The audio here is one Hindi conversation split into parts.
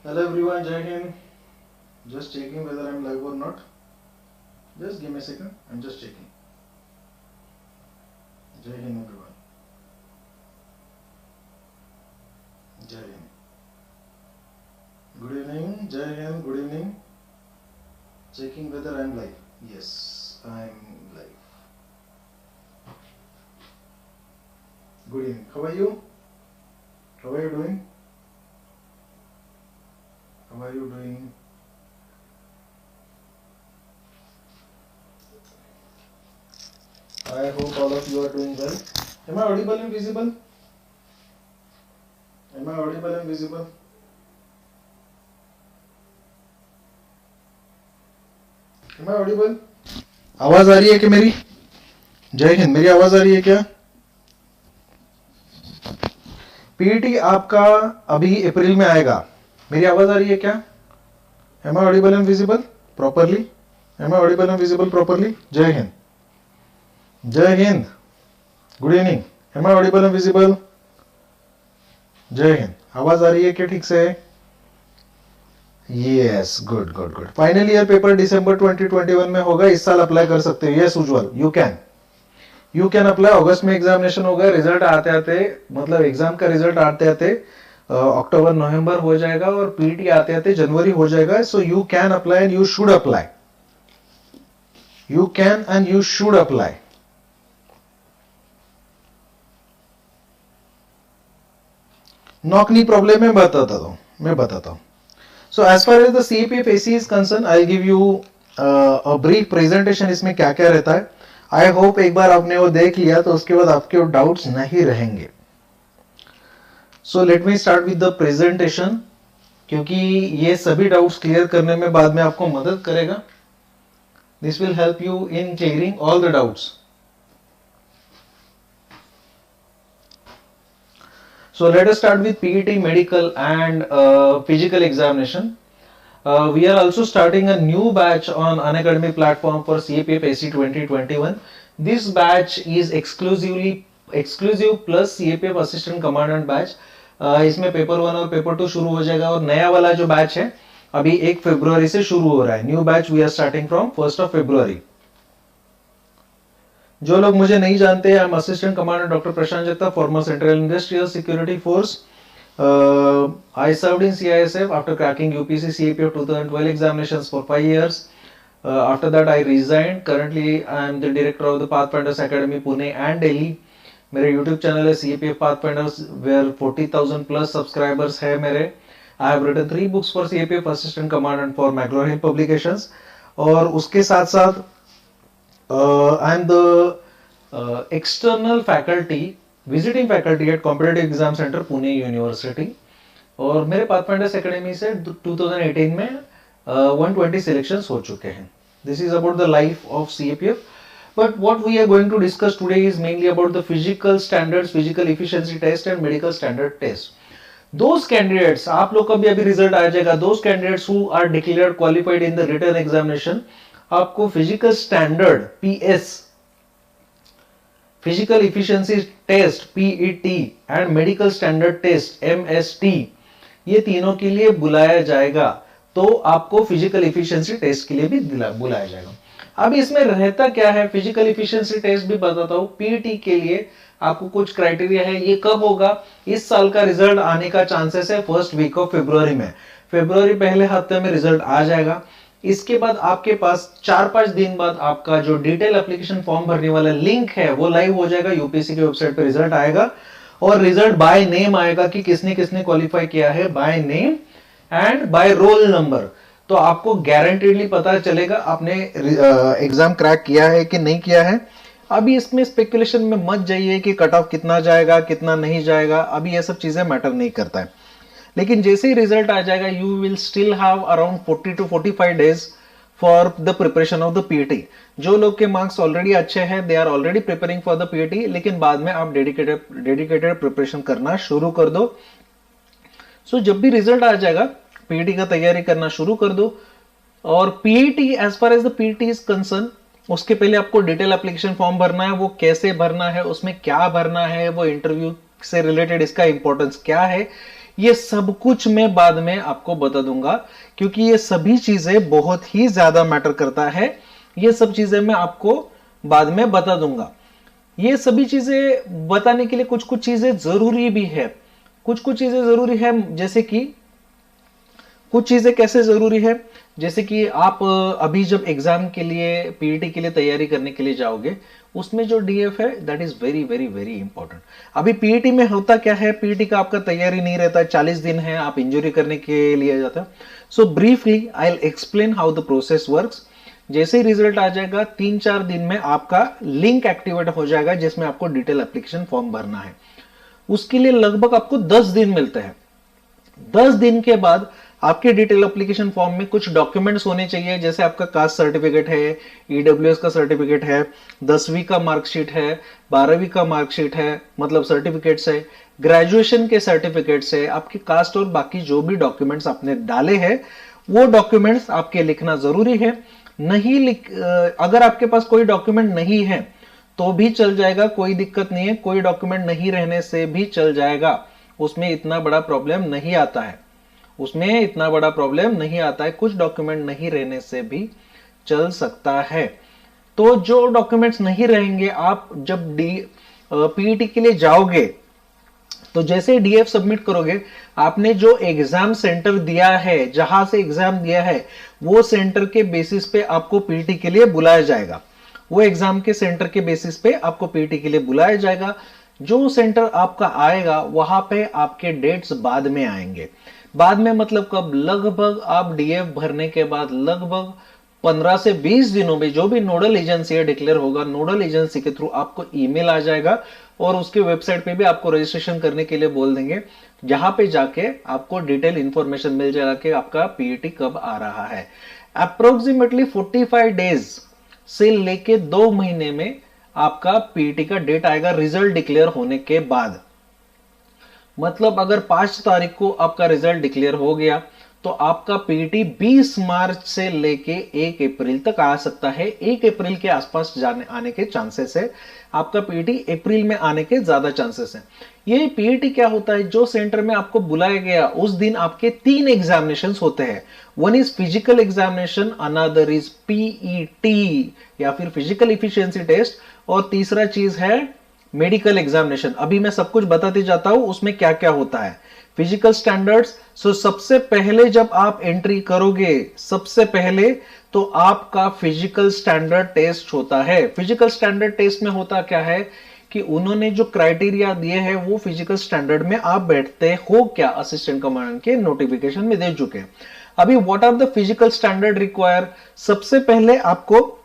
Hello everyone, Jai Hind. Just checking whether I'm live or not. Just give me a second. I'm just checking. Jai Hind everyone. Jai Hind. Good evening. Jai Hind. Good evening. Checking whether I'm live. Yes, I'm live. Good evening. How are you? How are you doing? How are you doing? I hope all of you are doing well. Am I audible and visible? Am I audible and visible? Am I audible? आवाज आ रही है क्या मेरी? जय हिंद. मेरी आवाज आ रही है क्या? पीईटी आपका अभी अप्रैल में आएगा. मेरी आवाज आ रही है क्या? Am I audible and visible properly? Am I audible and visible properly? जय हिंद. जय Hind. Good evening. Am I audible and visible? जय हिंद. आवाज आ रही है क्या ठीक से? Yes, good good good. Final year paper दिसंबर 2021 में होगा. इस साल अप्लाई कर सकते हो. Yes Ujjwal, you can apply. अगस्त में एग्जामिनेशन होगा. रिजल्ट आते आते मतलब एग्जाम का रिजल्ट आते आते अक्टूबर नवंबर हो जाएगा और पीटी आते आते जनवरी हो जाएगा. So you can apply and you should apply. You can and you should apply. Knock knee problem मैं बताता हूं. So as far as the CPF AC is concern, I will give you a brief presentation. इसमें क्या क्या रहता है. आई होप एक बार आपने वो देख लिया तो उसके बाद आपके डाउट्स नहीं रहेंगे. So let me start with the presentation, क्योंकि ये सभी डाउट्स क्लियर करने में बाद में आपको मदद करेगा. This will help you in clearing all the doubts. So let us start with PET medical and physical examination. We are also starting a new batch on Unacademy platform for CAPF AC 2021. This batch is exclusive plus CAPF assistant commandant batch. इसमें पेपर 1 और पेपर 2 शुरू हो जाएगा और नया वाला जो बैच है अभी 1 फरवरी से शुरू हो रहा है. New batch we are starting from 1 फरवरी. जो लोग मुझे नहीं जानते, I am assistant commander doctor Prashant Jagtap, former central industrial security force. I served in CISF after cracking UPSC CAPF 2012 examinations for 5 years. After that I resigned. Currently I am the director of the Pathfinders Academy Pune and Delhi. मेरे YouTube चैनल है CAPF Pathfinders where 40,000 plus subscribers है मेरे. I have written 3 books for CAPF Assistant Commandant for McGraw Hill Publications. और उसके साथ साथ I am the external faculty, visiting faculty at Competitive Exam Center Pune University. और मेरे पाथफाइंडर्स एकेडमी से 2018 में 120 सिलेक्शंस हो चुके हैं. This is about the life of CAPF. But what we are going to discuss today is mainly about the physical standards, physical efficiency test and medical standard test. Those candidates, आप लोग का भी अभी रिजल्ट आ जाएगा. Those candidates who are declared qualified in the written examination, आपको physical standard PS, physical efficiency test PET and medical standard test MST, ये तीनों के लिए बुलाया जाएगा. तो आपको फिजिकल इफिशिएंसी टेस्ट के लिए भी बुलाया जाएगा. अब इसमें रहता क्या है, फिजिकल इफिशिएंसी टेस्ट भी बताता हूं. पीईटी के लिए आपको कुछ क्राइटेरिया है. ये कब होगा, इस साल का रिजल्ट आने का चांसेस है फर्स्ट वीक ऑफ फरवरी में. फरवरी पहले हफ्ते में रिजल्ट आ जाएगा. इसके बाद आपके पास 4-5 दिन बाद आपका जो डिटेल एप्लीकेशन फॉर्म भरने वाला लिंक है वो लाइव हो जाएगा. यूपीएससी की वेबसाइट पे रिजल्ट आएगा और रिजल्ट बाय नेम आएगा कि किसने किसने क्वालिफाई किया है, by name and by roll number. तो आपको गारंटीडली पता चलेगा आपने एग्जाम क्रैक किया है कि नहीं किया है. अभी इसमें स्पेकुलेशन में मत जाइए कि कट ऑफ कितना जाएगा कितना नहीं जाएगा. अभी ये सब चीजें मैटर नहीं करता है. लेकिन जैसे ही रिजल्ट आ जाएगा you will still have around 40 to 45 days for the preparation of the PET. जो लोग के मार्क्स ऑलरेडी अच्छे हैं, they are already preparing for the PET, लेकिन बाद में आप डेडिकेटेड प्रिपरेशन करना शुरू कर दो. सो जब भी रिजल्ट आ जाएगा पीईटी का तैयारी करना शुरू कर दो. और PET, as far as the PET is concern, उसके पहले आपको डिटेल एप्लीकेशन फॉर्म भरना है. वो कैसे भरना है, उसमें क्या भरना है, वो इंटरव्यू से रिलेटेड इसका इंपॉर्टेंस क्या है, ये सब कुछ मैं बाद में आपको बता दूंगा, क्योंकि ये सभी चीजें बहुत ही ज्यादा मैटर करता है। ये सब चीजें मैं आपको बाद में बता दूंगा। ये सभी चीजें बताने के लिए कुछ कुछ चीजें जरूरी भी है। कुछ कुछ चीजें जरूरी है, जैसे कि कुछ चीजें कैसे जरूरी है, जैसे कि आप अभी जब एग्जाम के लिए, पीईटी के लिए तैयारी करने के लिए जाओगे, उसमें जो डीएफ है that is very very very important. अभी पीईटी में होता क्या है, पीईटी का आपका तैयारी नहीं रहता है, 40 दिन है, आप इंजरी करने के लिए जाते हो। So briefly I will explain how the process works. जैसे ही रिजल्ट आ जाएगा 3-4 दिन में आपका लिंक एक्टिवेट हो जाएगा, जिसमें आपको डिटेल एप्लीकेशन फॉर्म भरना है। उसके लिए लगभग आपको 10 दिन मिलते हैं। 10 दिन के बाद आपके डिटेल एप्लीकेशन फॉर्म में कुछ डॉक्यूमेंट्स होने चाहिए, जैसे आपका कास्ट सर्टिफिकेट है, ईडब्ल्यूएस का सर्टिफिकेट है, 10वीं का मार्कशीट है, 12वीं का मार्कशीट है, मतलब सर्टिफिकेट्स है, ग्रेजुएशन के सर्टिफिकेट्स है, आपके कास्ट और बाकी जो भी डॉक्यूमेंट्स आपने डाले हैं वो डॉक्यूमेंट्स आपके लिखना जरूरी है। अगर आपके पास कोई डॉक्यूमेंट नहीं है तो भी चल जाएगा, कोई दिक्कत नहीं है, कोई डॉक्यूमेंट नहीं रहने से भी चल जाएगा, उसमें इतना बड़ा प्रॉब्लम नहीं आता है, उसमें इतना बड़ा प्रॉब्लम नहीं आता है, कुछ डॉक्यूमेंट नहीं रहने से भी चल सकता है। तो जो डॉक्यूमेंट्स नहीं रहेंगे, आप जब पीईटी के लिए जाओगे तो जैसे डीएफ सबमिट करोगे, आपने जो एग्जाम सेंटर दिया है, जहां से एग्जाम दिया है, वो सेंटर के बेसिस पे आपको पीईटी के लिए बुलाया जाएगा। वो एग्जाम के सेंटर के बेसिस पे आपको पीईटी के लिए बुलाया जाएगा। जो सेंटर आपका आएगा वहां पे आपके डेट्स बाद में आएंगे। बाद में मतलब कब, लगभग आप डीएफ भरने के बाद लगभग 15 से 20 दिनों में जो भी नोडल एजेंसी डिक्लेयर होगा, नोडल एजेंसी के थ्रू आपको ईमेल आ जाएगा और उसके वेबसाइट पे भी आपको रजिस्ट्रेशन करने के लिए बोल देंगे, जहां पे जाके आपको डिटेल इंफॉर्मेशन मिल जाएगा कि आपका पीईटी कब आ रहा है। अप्रोक्सीमेटली 45 डेज से लेके 2 महीने में आपका पीईटी का डेट आएगा रिजल्ट डिक्लेयर होने के बाद। मतलब अगर 5 तारीख को आपका रिजल्ट डिक्लेयर हो गया तो आपका पीईटी 20 मार्च से लेके 1 अप्रैल तक आ सकता है। 1 अप्रैल के आसपास आने के चांसेस है, आपका पीईटी अप्रैल में आने के ज्यादा चांसेस है। ये पीईटी क्या होता है, जो सेंटर में आपको बुलाया गया उस दिन आपके 3 एग्जामिनेशंस होते हैं। One is physical examination, another is PET या फिर फिजिकल इफिशियंसी टेस्ट, और तीसरा चीज है मेडिकल एग्जामिनेशन। अभी मैं सब कुछ बताते जाता हूं उसमें क्या क्या होता है। फिजिकल स्टैंडर्ड्स, सो सबसे पहले जब आप एंट्री करोगे, सबसे पहले तो आपका फिजिकल स्टैंडर्ड टेस्ट होता है। फिजिकल स्टैंडर्ड टेस्ट में होता क्या है कि उन्होंने जो क्राइटेरिया दिए हैं वो फिजिकल स्टैंडर्ड में आप बैठते हो क्या, असिस्टेंट कमांडेंट के नोटिफिकेशन में दे चुके हैं। अभी what are the physical standard require, सबसे पहले आपको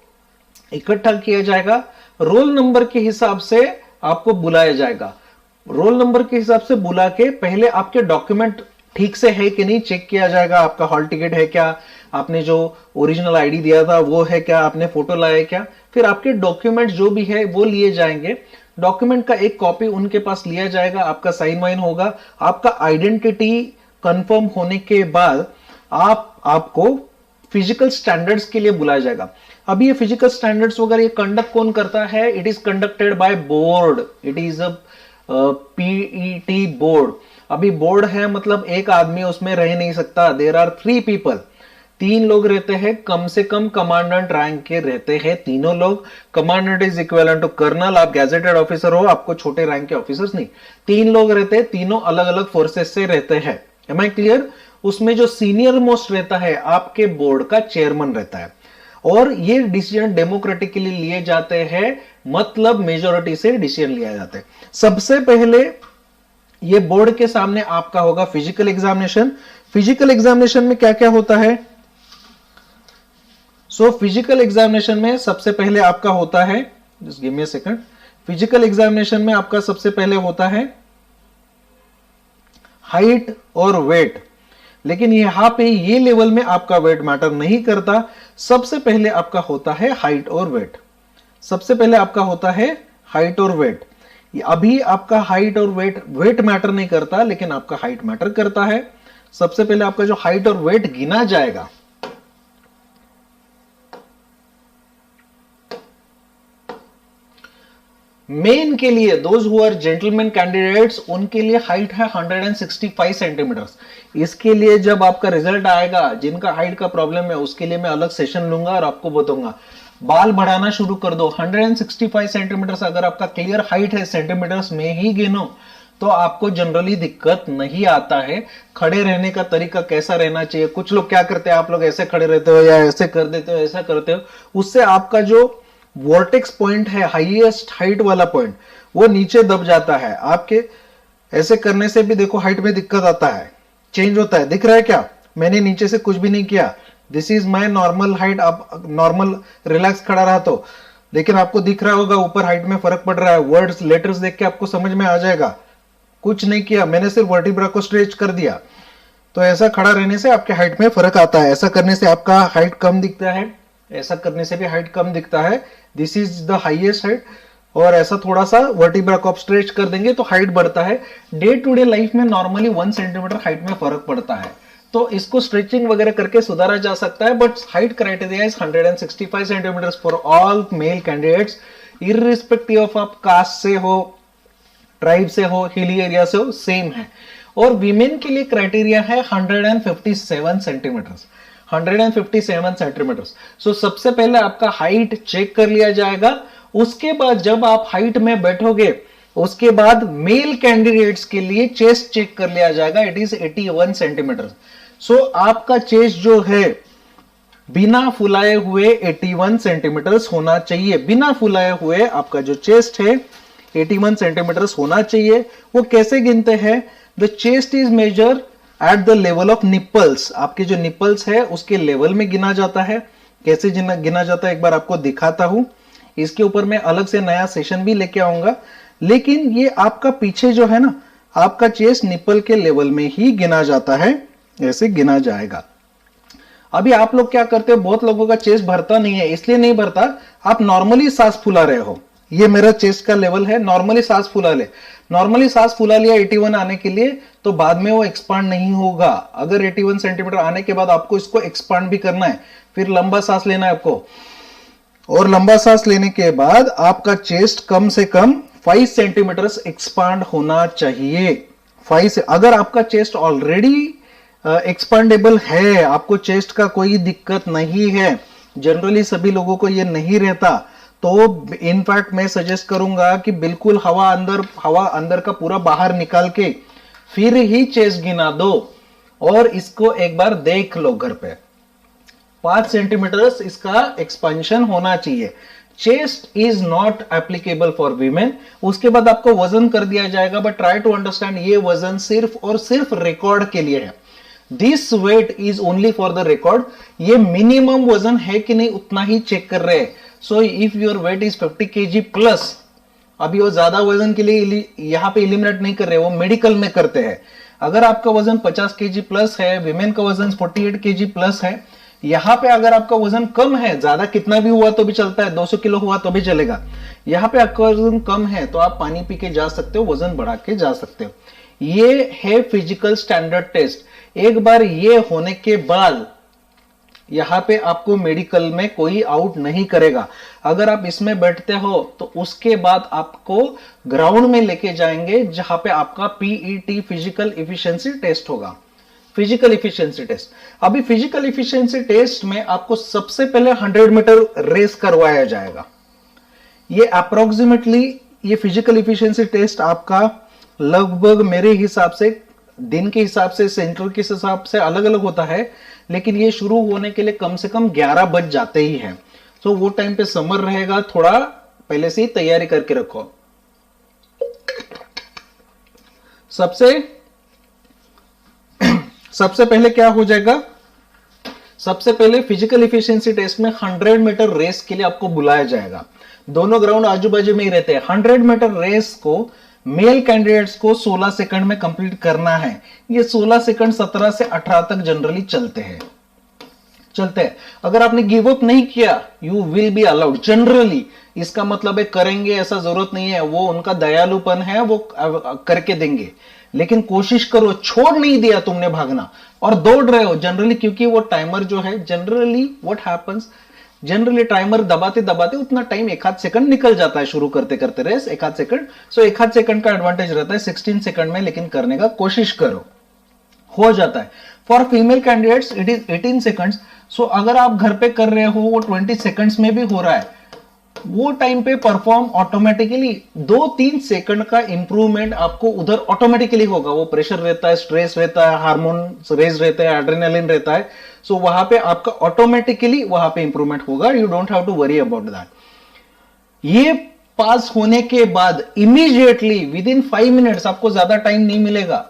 इकट्ठा किया जाएगा, रोल नंबर के हिसाब से आपको बुलाया जाएगा। रोल नंबर के हिसाब से बुला के पहले आपके डॉक्यूमेंट ठीक से है कि नहीं चेक किया जाएगा। आपका हॉल टिकट है क्या, आपने जो ओरिजिनल आईडी दिया था वो है क्या, आपने फोटो लाया क्या, फिर आपके डॉक्यूमेंट जो भी है वो लिए जाएंगे। डॉक्यूमेंट का एक कॉपी उनके पास लिया जाएगा, आपका साइन वाइन होगा। आपका आइडेंटिटी कंफर्म होने के बाद आपको फिजिकल स्टैंडर्ड्स के लिए बुलाया जाएगा। अभी ये फिजिकल स्टैंडर्ड्स वगैरह ये कंडक्ट कौन करता है, it is conducted by board, it is a PET board. अभी बोर्ड है मतलब एक आदमी उसमें रह नहीं सकता, देयर आर 3 पीपल, 3 लोग रहते हैं, कम से कम कमांडेंट रैंक के रहते हैं तीनों लोग। Commandant is equivalent to colonel, आप गैजेटेड ऑफिसर हो, आपको छोटे रैंक के ऑफिसर्स नहीं, 3 लोग रहते हैं, तीनों अलग अलग फोर्सेस से रहते हैं। Am I clear? उसमें जो सीनियर मोस्ट रहता है आपके बोर्ड का चेयरमैन रहता है, और ये डिसीजन डेमोक्रेटिकली लिए जाते हैं, मतलब मेजोरिटी से डिसीजन लिया जाता है। सबसे पहले ये बोर्ड के सामने आपका होगा फिजिकल एग्जामिनेशन। फिजिकल एग्जामिनेशन में क्या क्या होता है, फिजिकल एग्जामिनेशन में सबसे पहले आपका होता है, just give me a second, physical examination में आपका सबसे पहले होता है हाइट और वेट। लेकिन यहां पे ये लेवल में आपका वेट मैटर नहीं करता, सबसे पहले आपका होता है हाइट और वेट। सबसे पहले आपका होता है हाइट और वेट। अभी आपका हाइट और वेट मैटर नहीं करता, लेकिन आपका हाइट मैटर करता है। सबसे पहले आपका जो हाइट और वेट गिना जाएगा, मेन के लिए those who are gentleman candidates, उनके लिए हाइट है 165 सेंटीमीटर्स। इसके लिए जब आपका रिजल्ट आएगा, जिनका हाइट का प्रॉब्लम है उसके लिए मैं अलग सेशन लूंगा और आपको बताऊंगा बाल बढ़ाना शुरू कर दो। 165 सेंटीमीटर्स अगर आपका क्लियर हाइट है, सेंटीमीटर्स में ही गिनो, तो आपको जनरली दिक्कत नहीं आता है। खड़े रहने का तरीका कैसा रहना चाहिए, कुछ लोग क्या करते हैं, आप लोग ऐसे खड़े रहते हो या ऐसे कर देते हो, ऐसा करते हो, उससे आपका जो वॉर्टेक्स पॉइंट है, हाईएस्ट हाइट वाला पॉइंट, वो नीचे दब जाता है। आपके ऐसे करने से भी देखो हाइट में दिक्कत आता है, चेंज होता है। दिख रहा है क्या, मैंने नीचे से कुछ भी नहीं किया, this is my normal height. आप नॉर्मल रिलैक्स खड़ा रहा तो, लेकिन आपको दिख रहा होगा ऊपर हाइट में फर्क पड़ रहा है। वर्ड्स लेटर्स देख के आपको समझ में आ जाएगा, कुछ नहीं किया मैंने, सिर्फ वर्टिब्रा को स्ट्रेच कर दिया। तो ऐसा खड़ा रहने से आपके हाइट में फर्क आता है। ऐसा करने से आपका हाइट कम दिखता है, ऐसा करने से भी हाइट कम दिखता है। This is the highest height. और ऐसा थोड़ा सा वर्टिब्रा को आप स्ट्रेच कर देंगे तो हाइट बढ़ता है। डे टू डे लाइफ में नॉर्मली 1 सेंटीमीटर हाइट में फर्क पड़ता है, तो इसको स्ट्रेचिंग वगैरह करके सुधारा जा सकता है। But height criteria is 165 centimetre for all male candidates, irrespective of आप कास्ट से हो, ट्राइब से हो, हिली एरिया से हो, सेम है। और वीमेन के लिए क्राइटेरिया है 157 सेंटीमीटर्स, 157 सेंटीमीटर्स। सो सबसे पहले आपका हाइट चेक कर लिया जाएगा। उसके बाद जब आप हाइट में बैठोगे, उसके बाद मेल कैंडिडेट्स के लिए चेस्ट चेक कर लिया जाएगा, इट इज 81 सेंटीमीटर। सो आपका चेस्ट जो है बिना फुलाए हुए 81 सेंटीमीटर्स होना चाहिए। बिना फुलाए हुए आपका जो चेस्ट है 81 सेंटीमीटर्स होना चाहिए। वो कैसे गिनते हैं, the chest is measure at the level of nipples. आपके जो निपल्स है उसके लेवल में गिना जाता है। कैसे गिना जाता है एक बार आपको दिखाता हूं, इसके ऊपर मैं अलग से नया सेशन भी लेके आऊंगा। लेकिन ये आपका पीछे जो है ना, आपका चेस्ट निपल के लेवल में ही गिना जाता है, ऐसे गिना जाएगा। अभी आप लोग क्या करते हो, बहुत लोगों का चेस्ट भरता नहीं है, इसलिए नहीं भरता, आप नॉर्मली सांस फुला रहे हो। ये मेरा चेस्ट का लेवल है, नॉर्मली सांस फुला ले, नॉर्मली सांस फुला लिया 81 आने के लिए, तो बाद में वो एक्सपांड नहीं होगा। अगर 81 सेंटीमीटर आने के बाद आपको इसको एक्सपांड भी करना है, फिर लंबा सांस लेना है आपको, और लंबा सांस लेने के बाद आपका चेस्ट कम से कम 5 सेंटीमीटर एक्सपांड होना चाहिए। 5 से, अगर आपका चेस्ट ऑलरेडी एक्सपांडेबल है, आपको चेस्ट का कोई दिक्कत नहीं है, जनरली सभी लोगों को ये नहीं रहता, तो इनफैक्ट मैं सजेस्ट करूंगा कि बिल्कुल हवा अंदर का पूरा बाहर निकाल के फिर ही चेस्ट गिना दो, और इसको एक बार देख लो घर पे। 5 सेंटीमीटर इसका एक्सपेंशन होना चाहिए। Chest is not applicable for women. उसके बाद आपको वजन कर दिया जाएगा, बट ट्राई टू अंडरस्टैंड, ये वजन सिर्फ और सिर्फ रिकॉर्ड के लिए है। This weight is only for the record. ये मिनिमम वजन है कि नहीं उतना ही चेक कर रहे हैं। So if your weight is 50 kg plus, अभी वो ज्यादा वजन के लिए यहां पे इलिमिनेट नहीं कर रहे, वो मेडिकल में करते हैं। अगर आपका वजन 50 kg प्लस है, विमेन का वजन 48 kg प्लस है, यहां पे अगर आपका वजन कम है, ज्यादा कितना भी हुआ तो भी चलता है, 200 किलो हुआ तो भी चलेगा, यहां पे आपका वजन कम है तो आप पानी पी के जा सकते हो, वजन बढ़ा के जा सकते हो। ये है फिजिकल स्टैंडर्ड टेस्ट। एक बार ये होने के बाद यहां पे आपको मेडिकल में कोई आउट नहीं करेगा। अगर आप इसमें बैठते हो तो उसके बाद आपको ग्राउंड में लेके जाएंगे, जहां पे आपका पीईटी फिजिकल इफिशिएंसी टेस्ट होगा। फिजिकल इफिशिएंसी टेस्ट, अभी फिजिकल इफिशिएंसी टेस्ट में आपको सबसे पहले 100 मीटर रेस करवाया जाएगा। ये अप्रोक्सीमेटली, ये फिजिकल इफिशिएंसी टेस्ट आपका लगभग मेरे हिसाब से दिन के हिसाब से, सेंटर के हिसाब से अलग अलग होता है, लेकिन ये शुरू होने के लिए कम से कम 11 बज जाते ही हैं। तो वो टाइम पे समर रहेगा, थोड़ा पहले से ही तैयारी करके रखो। सबसे पहले क्या हो जाएगा, सबसे पहले फिजिकल इफिशिएंसी टेस्ट में 100 मीटर रेस के लिए आपको बुलाया जाएगा। दोनों ग्राउंड आजू बाजू में ही रहते हैं। 100 मीटर रेस को मेल कैंडिडेट्स को 16 सेकंड में कंप्लीट करना है। ये 16 सेकंड 17 से 18 तक जनरली चलते हैं। अगर आपने गिव अप नहीं किया, you will be allowed generally. इसका मतलब है करेंगे ऐसा जरूरत नहीं है, वो उनका दयालुपन है, वो करके देंगे, लेकिन कोशिश करो, छोड़ नहीं दिया तुमने भागना और दौड़ रहे हो जनरली, क्योंकि वो टाइमर जो है generally what happens, generally timer दबाते दबाते उतना टाइम 1 आध सेकंड निकल जाता है शुरू करते करते रेस 1 आध सेकंड। सो 1 आध सेकंड का एडवांटेज रहता है 16 सेकंड में, लेकिन करने का कोशिश करो, हो जाता है। For female candidates it is 18 seconds. So अगर आप घर पे कर रहे हो वो 20 सेकंड्स में भी हो रहा है, वो टाइम पे परफॉर्म ऑटोमेटिकली 2-3 सेकंड का इंप्रूवमेंट आपको उधर ऑटोमेटिकली होगा। वो प्रेशर रहता है, स्ट्रेस रहता है, हार्मोन रेज रहता है, एड्रेनालिन रहता है, सो वहां पे आपका ऑटोमेटिकली वहां पे इंप्रूवमेंट होगा। You don't have to worry about that. ये पास होने के बाद इमीडिएटली विद इन 5 मिनट्स, आपको ज्यादा टाइम नहीं मिलेगा,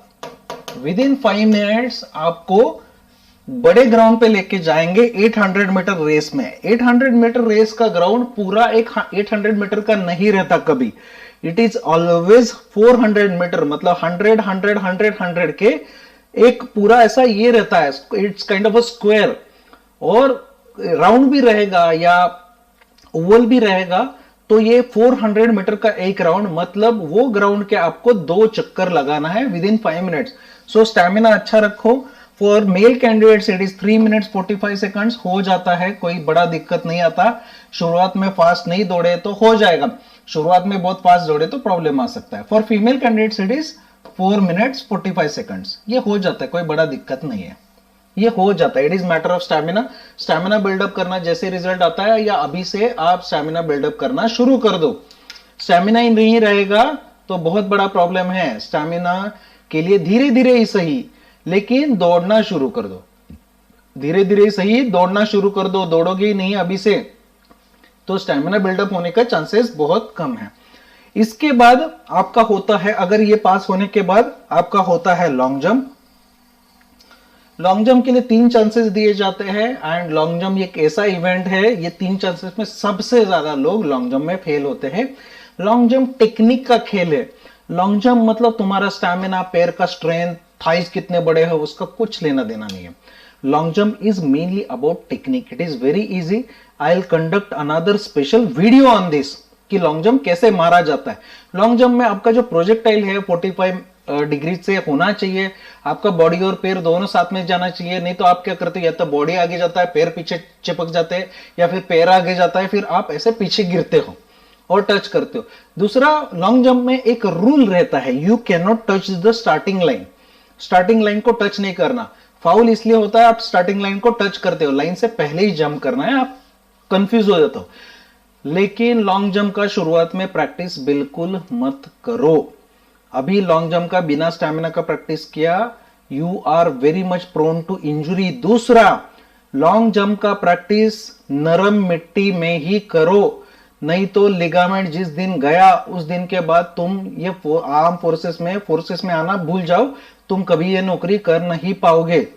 विद इन 5 मिनट्स आपको बड़े ग्राउंड पे लेके जाएंगे 800 मीटर रेस में। 800 मीटर रेस का ग्राउंड पूरा एक 800 मीटर का नहीं रहता कभी, इट इज ऑलवेज 400 मीटर, मतलब 100 के एक पूरा ऐसा ये रहता है, it's kind of a square, और राउंड भी रहेगा या ओवल भी रहेगा। तो ये 400 मीटर का एक राउंड, मतलब वो ग्राउंड के आपको 2 चक्कर लगाना है with in 5 minutes. So stamina अच्छा रखो। For male candidates it is 3 minutes 45 seconds, हो जाता है, कोई बड़ा दिक्कत नहीं आता। शुरुआत में फास्ट नहीं दौड़े तो हो जाएगा, शुरुआत में बहुत फास्ट दौड़े तो प्रॉब्लम आ सकता है। For female candidates it is 4 minutes 45 seconds, ये हो जाता है, कोई बड़ा दिक्कत नहीं है, ये हो जाता है। It is matter of stamina. Stamina buildup करना, जैसे रिजल्ट आता है या अभी से आप स्टैमिना बिल्डअप करना शुरू कर दो। स्टैमिना ही नहीं रहेगा तो बहुत बड़ा प्रॉब्लम है। स्टैमिना के लिए धीरे धीरे ही सही, लेकिन दौड़ना शुरू कर दो, धीरे धीरे सही दौड़ना शुरू कर दो। दौड़ोगे ही नहीं अभी से तो स्टैमिना बिल्डअप होने का चांसेस बहुत कम है। इसके बाद आपका होता है, अगर ये पास होने के बाद आपका होता है लॉन्ग जंप। लॉन्ग जंप के लिए 3 चांसेस दिए जाते हैं, एंड लॉन्ग जंप एक ऐसा इवेंट है, ये 3 चांसेस में सबसे ज्यादा लोग लॉन्ग जंप में फेल होते हैं। लॉन्ग जंप टेक्निक का खेल है। लॉन्ग जंप मतलब तुम्हारा स्टैमिना, पैर का स्ट्रेंथ, थाइस कितने बड़े हैं, उसका कुछ लेना देना नहीं है। Long jump is mainly about technique. It is very easy. I will conduct another special video on this कि लॉन्ग जंप कैसे मारा जाता है। लॉन्ग जंप में आपका जो प्रोजेक्टाइल है 45 डिग्री से होना चाहिए। आपका बॉडी और पैर दोनों साथ में जाना चाहिए, नहीं तो आप क्या करते हो, या तो बॉडी आगे जाता है, पैर पीछे चिपक जाते हैं, या फिर पैर आगे जाता है, फिर आप ऐसे पीछे गिरते हो और टच करते हो। दूसरा, लॉन्ग जंप में एक रूल रहता है, you can not touch the starting line. Starting line को टच नहीं करना। फाउल इसलिए होता है आप स्टार्टिंग लाइन को टच करते हो, लाइन से पहले ही जंप करना है, आप कंफ्यूज हो जाते हो। लेकिन लॉन्ग जंप का शुरुआत में प्रैक्टिस बिल्कुल मत करो। अभी लॉन्ग जंप का बिना स्टैमिना का प्रैक्टिस किया, you are very much prone to injury. दूसरा, लॉन्ग जंप का प्रैक्टिस नरम मिट्टी में ही करो, नहीं तो लिगामेंट जिस दिन गया उस दिन के बाद तुम ये आर्म फोर्सेस में आना भूल जाओ, तुम कभी ये नौकरी कर नहीं पाओगे।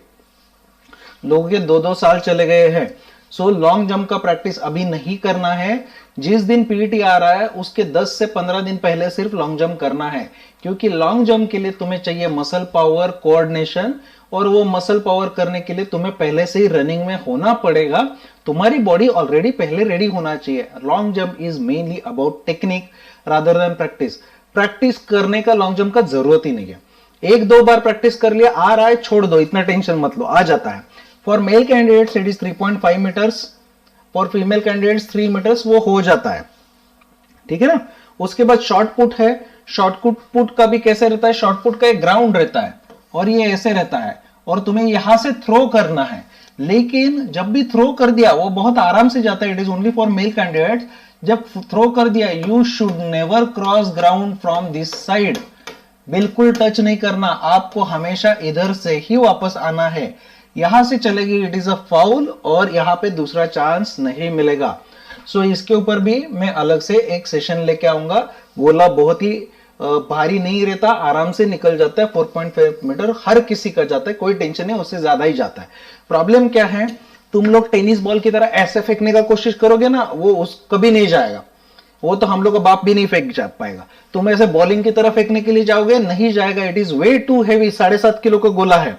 लोगों के 2-2 साल चले गए हैं। सो लॉन्ग जंप का प्रैक्टिस अभी नहीं करना है। जिस दिन पीटी आ रहा है उसके 10 से 15 दिन पहले सिर्फ लॉन्ग जंप करना है, क्योंकि लॉन्ग जंप के लिए तुम्हें चाहिए मसल पावर, कोऑर्डिनेशन, और वो मसल पावर करने के लिए तुम्हें पहले से ही रनिंग में होना पड़ेगा। तुम्हारी बॉडी ऑलरेडी पहले रेडी होना चाहिए। Long jump is mainly about technique rather than practice. Practice करने का लॉन्ग जंप का जरूरत ही नहीं है। 1-2 बार प्रैक्टिस कर लिया, आ रहा है छोड़ दो, इतना टेंशन मत लो, आ जाता है। For male candidates it is 3.5 meters, for female candidates 3 meters, वो हो जाता है, ठीक है ना। उसके बाद शॉर्ट पुट है। शॉर्ट पुट का भी कैसे रहता है, शॉर्ट पुट का एक ग्राउंड रहता है और ये ऐसे रहता है, और तुम्हें यहां से थ्रो करना है। लेकिन जब भी थ्रो कर दिया वो बहुत आराम से जाता है, it is only for male candidates. जब थ्रो कर दिया, you should never cross ground from this side, बिल्कुल टच नहीं करना, आपको हमेशा इधर से ही वापस आना है। यहां से चलेगी इट इज अ फाउल, और यहां पे दूसरा चांस नहीं मिलेगा। सो इसके ऊपर भी मैं अलग से एक सेशन लेके आऊंगा। गोला बहुत ही भारी नहीं रहता, आराम से निकल जाता है। 4.5 मीटर हर किसी का जाता है, कोई टेंशन नहीं, उससे ज्यादा ही जाता है। प्रॉब्लम क्या है, तुम लोग टेनिस बॉल की तरह ऐसे फेंकने का कोशिश करोगे ना, वो उस कभी नहीं जाएगा, वो तो हम लोग का बाप भी नहीं फेंक जा पाएगा। तुम ऐसे बॉलिंग की तरह फेंकने के लिए जाओगे, नहीं जाएगा, it is way too heavy. 7.5 kilo का गोला है,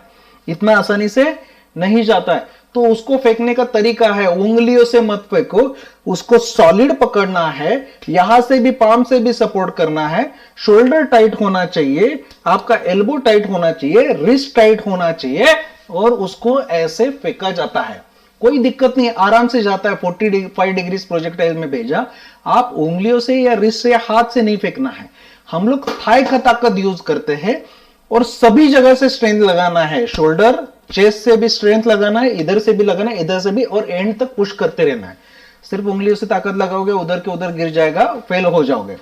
इतना आसानी से नहीं जाता है। तो उसको फेंकने का तरीका है, उंगलियों से मत फेंको, उसको सॉलिड पकड़ना है, यहां से भी पाम से भी सपोर्ट करना है, शोल्डर टाइट होना चाहिए, आपका एल्बो टाइट होना चाहिए, रिस्ट टाइट होना चाहिए, और उसको ऐसे फेंका जाता है। कोई दिक्कत नहीं, आराम से जाता है। 45 डिग्री प्रोजेक्टाइल में भेजा, आप उंगलियों से या रिस्ट से या हाथ से नहीं फेंकना है। हम लोग थाई का ताकत यूज करते हैं और सभी जगह से स्ट्रेंथ लगाना है। शोल्डर चेस्ट से भी स्ट्रेंथ लगाना है, इधर से भी लगाना है, इधर से भी, और एंड तक पुश करते रहना है। सिर्फ उंगलियों से ताकत लगाओगे, उधर के उधर गिर जाएगा, फेल हो जाओगे।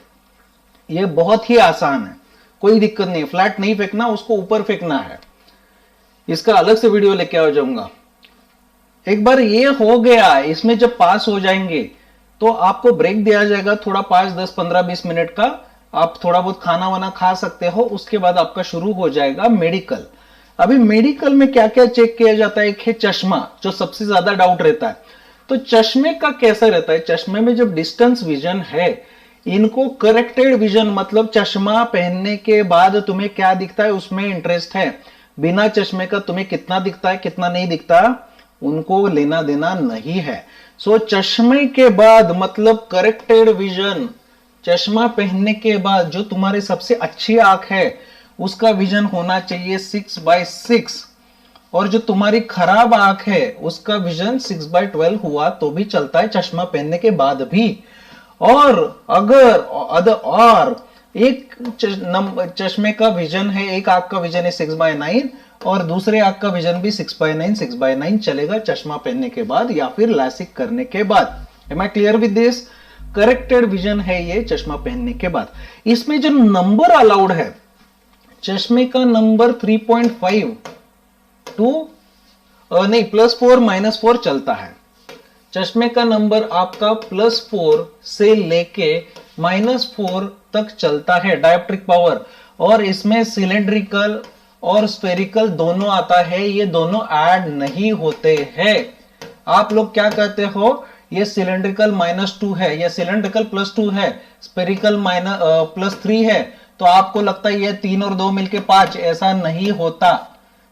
ये बहुत ही आसान है, कोई दिक्कत नहीं। फ्लैट नहीं फेंकना, उसको ऊपर फेंकना है। इसका अलग से वीडियो लेके आ जाऊंगा। एक बार ये हो गया, इसमें जब पास हो जाएंगे तो आपको ब्रेक दिया जाएगा थोड़ा, 5, 10, 15, 20 मिनट का। आप थोड़ा बहुत खाना वाना खा सकते हो। उसके बाद आपका शुरू हो जाएगा मेडिकल। अभी मेडिकल में क्या क्या चेक किया जाता है? एक है चश्मा, जो सबसे ज्यादा डाउट रहता है। तो चश्मे का कैसा रहता है? चश्मे में जब डिस्टेंस विजन है, इनको करेक्टेड विजन, मतलब चश्मा पहनने के बाद तुम्हें क्या दिखता है उसमें इंटरेस्ट है। बिना चश्मे का तुम्हें कितना दिखता है कितना नहीं दिखता, उनको लेना देना नहीं है। सो चश्मे के बाद मतलब करेक्टेड विजन, चश्मा पहनने के बाद जो तुम्हारी सबसे अच्छी आंख है उसका विजन होना चाहिए 6/6, और जो तुम्हारी खराब आंख है उसका विजन 6/12 हुआ तो भी चलता है चश्मा पहनने के बाद भी। और अगर एक चश्मे का विजन है, एक आंख का विजन है 6/9 और दूसरे आंख का विजन भी 6/9 चलेगा चश्मा पहनने के बाद या फिर लैसिक करने के बाद। Am I clear with this? Corrected vision है ये चश्मा पहनने के बाद। इसमें जो नंबर अलाउड है, चश्मे का नंबर 3.5 टू नहीं +4 -4 चलता है। चश्मे का नंबर आपका +4 से लेके -4 तक चलता है डायोप्ट्रिक पावर। और इसमें सिलेंड्रिकल और स्फेरिकल दोनों आता है, ये दोनों ऐड नहीं होते हैं। आप लोग क्या कहते हो, ये सिलेंड्रिकल -2 है या सिलेंड्रिकल +2 है, स्फेरिकल +3 है, तो आपको लगता है ये 3 और 2 मिलके 5। ऐसा नहीं होता।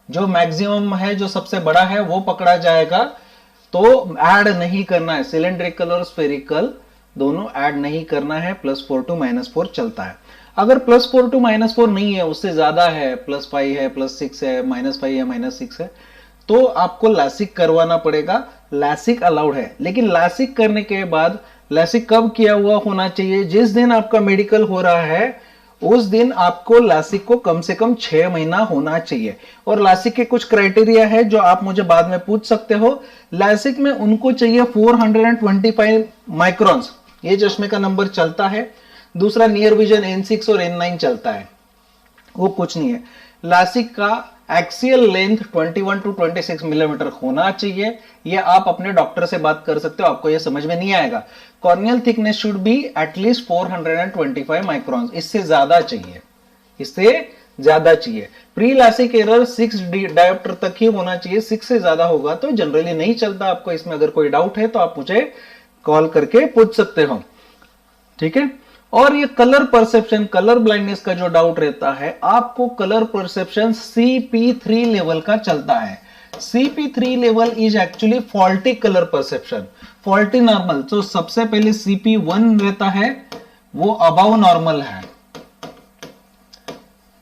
जो मैक्सिमम है, जो सबसे बड़ा है, वो पकड़ा जाएगा। तो ऐड नहीं करना है, सिलेंड्रिकल और स्फेरिकल दोनों ऐड नहीं करना है। +4 टू -4 चलता है। अगर +4 टू -4 नहीं है, उससे ज्यादा है, +5 है, +6 है, -5 है, -6 है, तो आपको लैसिक करवाना पड़ेगा। लैसिक अलाउड है, लेकिन लैसिक करने के बाद, लैसिक कब किया हुआ होना चाहिए? जिस दिन आपका मेडिकल हो रहा है उस दिन आपको लैसिक को कम से कम 6 महीना होना चाहिए। और लैसिक के कुछ क्राइटेरिया है जो आप मुझे बाद में पूछ सकते हो। लैसिक में उनको चाहिए 425 माइक्रॉन्स, ये चश्मे का नंबर चलता है। दूसरा नियर विजन N6 और N9 चलता है, वो कुछ नहीं है। लैसिक का एक्सियल लेंथ 21 टू 26 मिलीमीटर होना चाहिए। ये आप अपने डॉक्टर से बात कर सकते हो, आपको ये समझ में नहीं आएगा। Corneal thickness should be at least 425 microns, इससे ज्यादा चाहिए, इससे ज्यादा चाहिए। प्री लैसिक एरर 6 डायोप्टर तक ही होना चाहिए, 6 से ज्यादा होगा तो जनरली नहीं चलता। आपको इसमें अगर कोई डाउट है तो आप मुझे कॉल करके पूछ सकते हो, ठीक है। और ये कलर परसेप्शन, कलर ब्लाइंडनेस का जो डाउट रहता है, आपको कलर परसेप्शन CP3 लेवल का चलता है। CP3 level is actually faulty colour perception, faulty normal. तो सबसे पहले CP1 रहता है, वो अबाउ नॉर्मल है,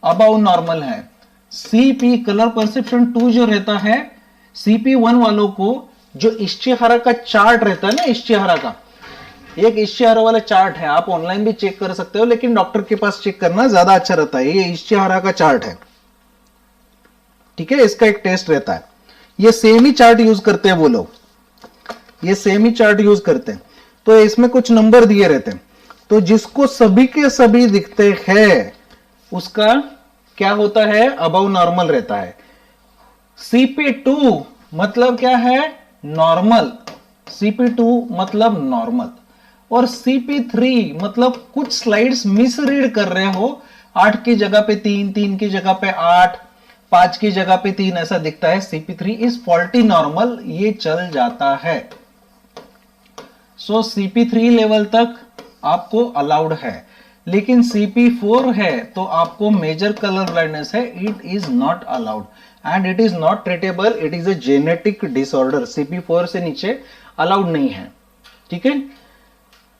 अबाउ नॉर्मल है। CP कलर परसेप्शन 2 जो रहता है, CP1 वालों को जो इश्तिहारा का चार्ट रहता है ना, इश्तिहारा का एक इश्तिहारा वाला चार्ट है, आप ऑनलाइन भी चेक कर सकते हो, लेकिन डॉक्टर के पास चेक करना ज्यादा अच्छा रहता है। ये इश्तिहारा का चार्ट है, ठीक है, इसका एक टेस्ट रहता है। ये सेम ही चार्ट यूज करते हैं वो लोग, ये सेम ही चार्ट यूज करते हैं। तो इसमें कुछ नंबर दिए रहते हैं, तो जिसको सभी के सभी दिखते हैं उसका क्या होता है, अबव नॉर्मल रहता है। CP2 मतलब क्या है, नॉर्मल। CP2 मतलब नॉर्मल। और CP3 मतलब कुछ स्लाइड्स मिस रीड कर रहे हो, 8 की जगह पे 3, 3 की जगह पे 8, 5 की जगह पे 3 ऐसा दिखता है। CP3 इज फॉल्टी नॉर्मल, ये चल जाता है। सो CP3 लेवल तक आपको अलाउड है, लेकिन CP4 है तो आपको मेजर कलर ब्लाइंडनेस है, it is not allowed and it is not treatable, it is a genetic disorder. CP4 से नीचे अलाउड नहीं है, ठीक है,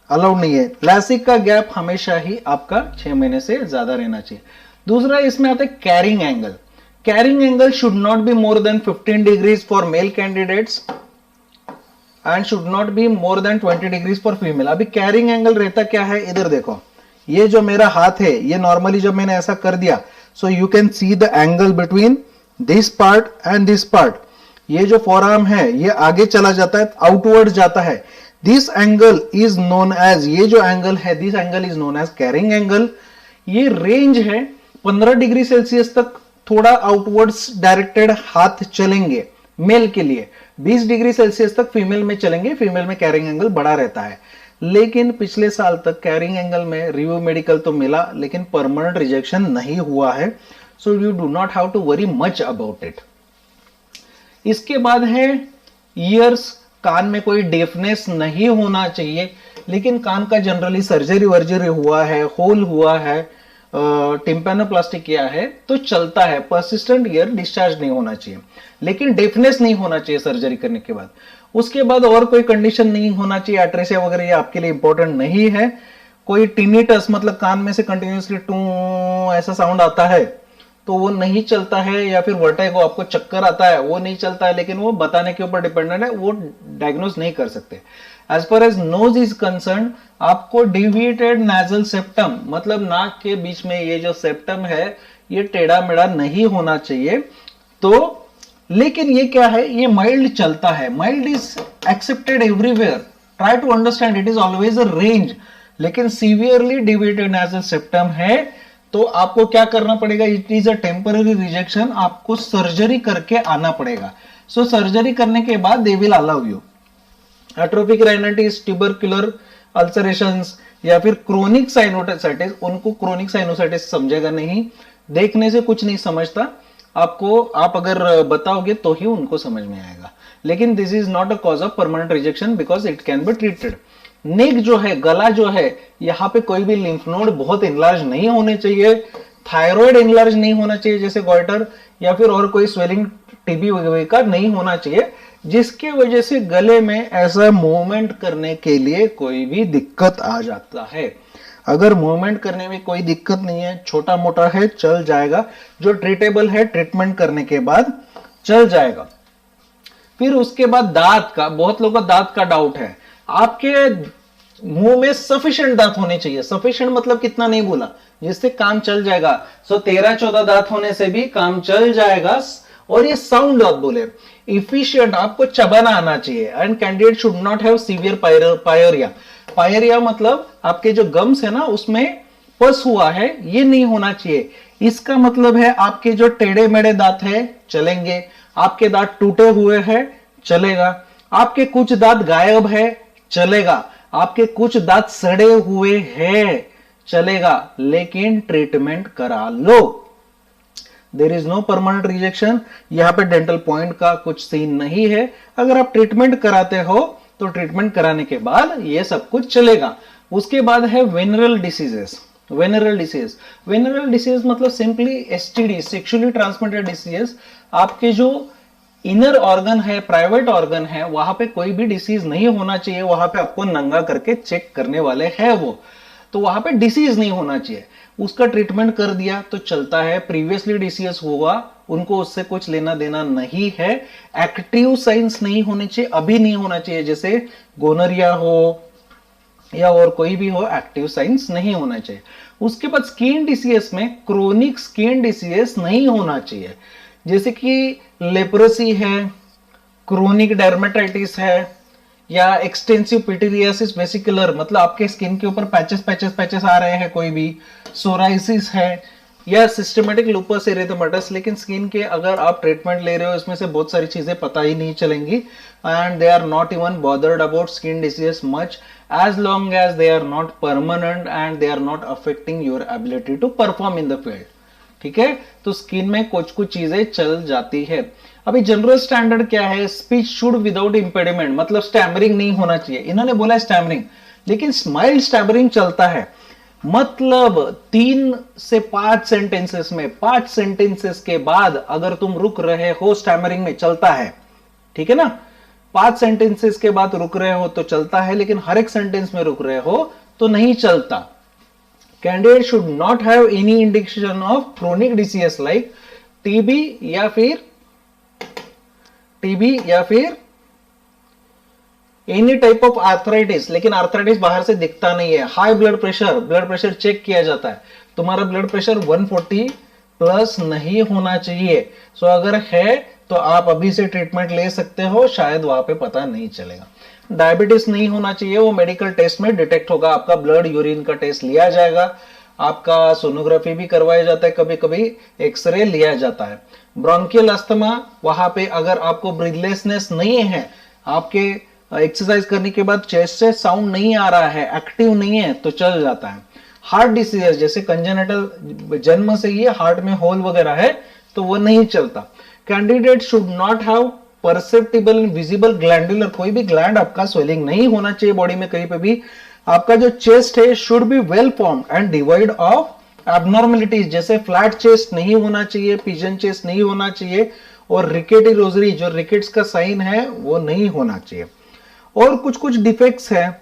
अलाउड नहीं है। लैसिक का गैप हमेशा ही आपका 6 महीने से ज्यादा रहना चाहिए। दूसरा इसमें आता है carrying angle. Carrying angle should not be more than 15 degrees for male candidates and should not be more than 20 degrees for female. अभी कैरिंग एंगल रहता क्या है, इधर देखो, ये जो मेरा हाथ है, ये नॉर्मली जब मैंने ऐसा कर दिया, सो you can see the angle between this part and this part. ये जो फोरआर्म है ये आगे चला जाता है, आउटवर्ड जाता है। This angle is known as, ये जो एंगल है, this angle is known as carrying angle. ये रेंज है 15 डिग्री सेल्सियस तक थोड़ा आउटवर्ड्स डायरेक्टेड हाथ चलेंगे मेल के लिए, 20 डिग्री सेल्सियस तक फीमेल में चलेंगे, फीमेल में कैरिंग एंगल बड़ा रहता है। लेकिन पिछले साल तक कैरिंग एंगल में रिव्यू मेडिकल तो मिला, लेकिन परमानेंट रिजेक्शन नहीं हुआ है, so you do not have to worry much about it. इसके बाद है ईयर्स, कान में कोई डेफनेस नहीं होना चाहिए, लेकिन कान का जनरली सर्जरी वर्जरी हुआ है, होल हुआ है, टिम्पैनोप्लास्टी किया है तो चलता है, परसिस्टेंट ईयर डिस्चार्ज नहीं होना चाहिए, लेकिन डेफनेस नहीं होना चाहिए सर्जरी करने के बाद। उसके बाद और कोई कंडीशन नहीं होना चाहिए, एट्रेसिया वगैरह ये आपके लिए इंपॉर्टेंट नहीं है। कोई टिनिटस मतलब कान में से कंटिन्यूसली टू ऐसा साउंड आता है तो वो नहीं चलता है, या फिर वर्टिगो आपको चक्कर आता है वो नहीं चलता है, लेकिन वो बताने के ऊपर डिपेंडेंट है, वो डायग्नोज नहीं कर सकते। As far as nose is concern, आपको डिविएटेड नेजल सेप्टम मतलब नाक के बीच में ये जो सेप्टम है ये टेढ़ा मेढ़ा नहीं होना चाहिए। तो लेकिन ये क्या है, ये माइल्ड चलता है, mild is accepted everywhere, try to understand, it is always a range. लेकिन सीवियरली डिविएटेड नेजल सेप्टम है तो आपको क्या करना पड़ेगा, it is a temporary rejection, आपको सर्जरी करके आना पड़ेगा। सो सर्जरी करने के बाद they will allow you. Atrophic rhinitis, tubercular ulcerations या फिर क्रोनिक साइनोसाइटिस, उनको क्रोनिक साइनोसाइटिस समझेगा नहीं, देखने से कुछ नहीं समझता, आपको आप अगर बताओगे तो ही उनको समझ में आएगा। लेकिन this is not a cause of permanent rejection because it can be treated. Neck जो है, गला जो है, यहाँ पे कोई भी लिम्फ नोड बहुत इनलार्ज नहीं होने चाहिए, थायराइड इनलार्ज नहीं होना चाहिए जैसे गॉइटर, या फिर और कोई स्वेलिंग टीबी वगैरह का नहीं होना चाहिए, जिसके वजह से गले में ऐसा मूवमेंट करने के लिए कोई भी दिक्कत आ जाता है। अगर मूवमेंट करने में कोई दिक्कत नहीं है, छोटा मोटा है, चल जाएगा, जो ट्रीटेबल है ट्रीटमेंट करने के बाद चल जाएगा। फिर उसके बाद दांत का, बहुत लोगों का दांत का डाउट है, आपके मुंह में सफिशिएंट दांत होने चाहिए। सफिशिएंट मतलब कितना नहीं बोला, जिससे काम चल जाएगा। सो 13-14 दांत होने से भी काम चल जाएगा। और ये साउंड दांत बोले, इफिशिएंट, आपको चबाना आना चाहिए। And candidate should not have severe pyorrhea. Pyorrhea मतलब आपके जो गम्स है ना उसमें पस हुआ है, ये नहीं होना चाहिए। इसका मतलब है आपके जो टेढ़े मेढ़े दांत है चलेंगे, आपके दांत टूटे हुए हैं चलेगा, आपके कुछ दांत गायब है चलेगा, आपके कुछ दांत सड़े हुए हैं चलेगा, लेकिन ट्रीटमेंट करा लो। There is no permanent rejection. यहां पे डेंटल पॉइंट का कुछ सीन नहीं है। अगर आप ट्रीटमेंट कराते हो तो ट्रीटमेंट कराने के बाद ये सब कुछ चलेगा। उसके बाद है वेनरल डिसीजेस। वेनरल डिसीज मतलब simply STD, sexually transmitted diseases. आपके जो इनर ऑर्गन है, प्राइवेट ऑर्गन है, वहां पे कोई भी डिसीज नहीं होना चाहिए। वहां पे आपको नंगा करके चेक करने वाले हैं वो, तो वहां पे डिसीज नहीं होना चाहिए। उसका ट्रीटमेंट कर दिया तो चलता है। प्रीवियसली डिसीज हुआ, उनको उससे कुछ लेना देना नहीं है। एक्टिव साइंस नहीं होने चाहिए, अभी नहीं होना चाहिए, जैसे गोनरिया हो या और कोई भी हो, एक्टिव साइंस नहीं होना चाहिए। उसके बाद स्किन डिसीज में क्रोनिक स्किन डिसीज नहीं होना चाहिए, जैसे कि लेप्रोसी है, क्रोनिक डर्मेटाइटिस है, या एक्सटेंसिव पिटीरियासिस वेसिकुलर मतलब आपके स्किन के ऊपर पैचेस आ रहे हैं, कोई भी सोराइसिस है, या सिस्टमेटिक लूपस एरिथेमेटस। लेकिन स्किन के अगर आप ट्रीटमेंट ले रहे हो इसमें से बहुत सारी चीजें पता ही नहीं चलेंगी, and they are not even bothered about skin disease much as long as they are not permanent and they are not affecting your ability to perform in the field। ठीक है, तो स्किन में कुछ चीजें चल जाती है। अभी जनरल स्टैंडर्ड क्या है, स्पीच शुड विदाउट इंपेडिमेंट मतलब स्टैमरिंग नहीं होना चाहिए। इन्होंने बोला स्टैमरिंग, लेकिन स्माइल्ड स्टैमरिंग चलता है। मतलब 3 से 5 सेंटेंसेस में, 5 सेंटेंसेस के बाद अगर तुम रुक रहे हो स्टैमरिंग में चलता है, ठीक है ना। 5 सेंटेंसेस के बाद रुक रहे हो तो चलता है, लेकिन हर एक सेंटेंस में रुक रहे हो तो नहीं चलता। Candidate should not have any indication of chronic disease like TB या फिर एनी टाइप ऑफ आर्थराइटिस, लेकिन आर्थराइटिस बाहर से दिखता नहीं है। हाई ब्लड प्रेशर चेक किया जाता है, तुम्हारा ब्लड प्रेशर 140 प्लस नहीं होना चाहिए। सो अगर है तो आप अभी से ट्रीटमेंट ले सकते हो, शायद वहां पे पता नहीं चलेगा। डायबिटीज नहीं होना चाहिए, वो मेडिकल टेस्ट में डिटेक्ट होगा, आपका ब्लड यूरिन का टेस्ट लिया जाएगा, आपका सोनोग्राफी भी करवाया जाता है, कभी कभी एक्सरे लिया जाता है। ब्रोंकियल अस्थमा, वहां पे अगर आपको ब्रीथलेसनेस नहीं है, आपके एक्सरसाइज करने के बाद चेस्ट से साउंड नहीं आ रहा है, एक्टिव नहीं है, तो चल जाता है। हार्ट डिसीज जैसे कंजेनिटल, जन्म से ही हार्ट में होल वगैरह है, तो वो नहीं चलता। Candidate should not have perceptible visible glandular, कोई भी ग्लैंड आपका स्वेलिंग नहीं होना चाहिए बॉडी में कहीं पे भी। आपका जो चेस्ट है should be well formed and divide of abnormalities, जैसे फ्लैट चेस्ट नहीं होना चाहिए, पिजन चेस्ट नहीं होना चाहिए, और रिकेटी रोजरी जो रिकेट्स का साइन है वो नहीं होना चाहिए। और कुछ कुछ डिफेक्ट्स हैं,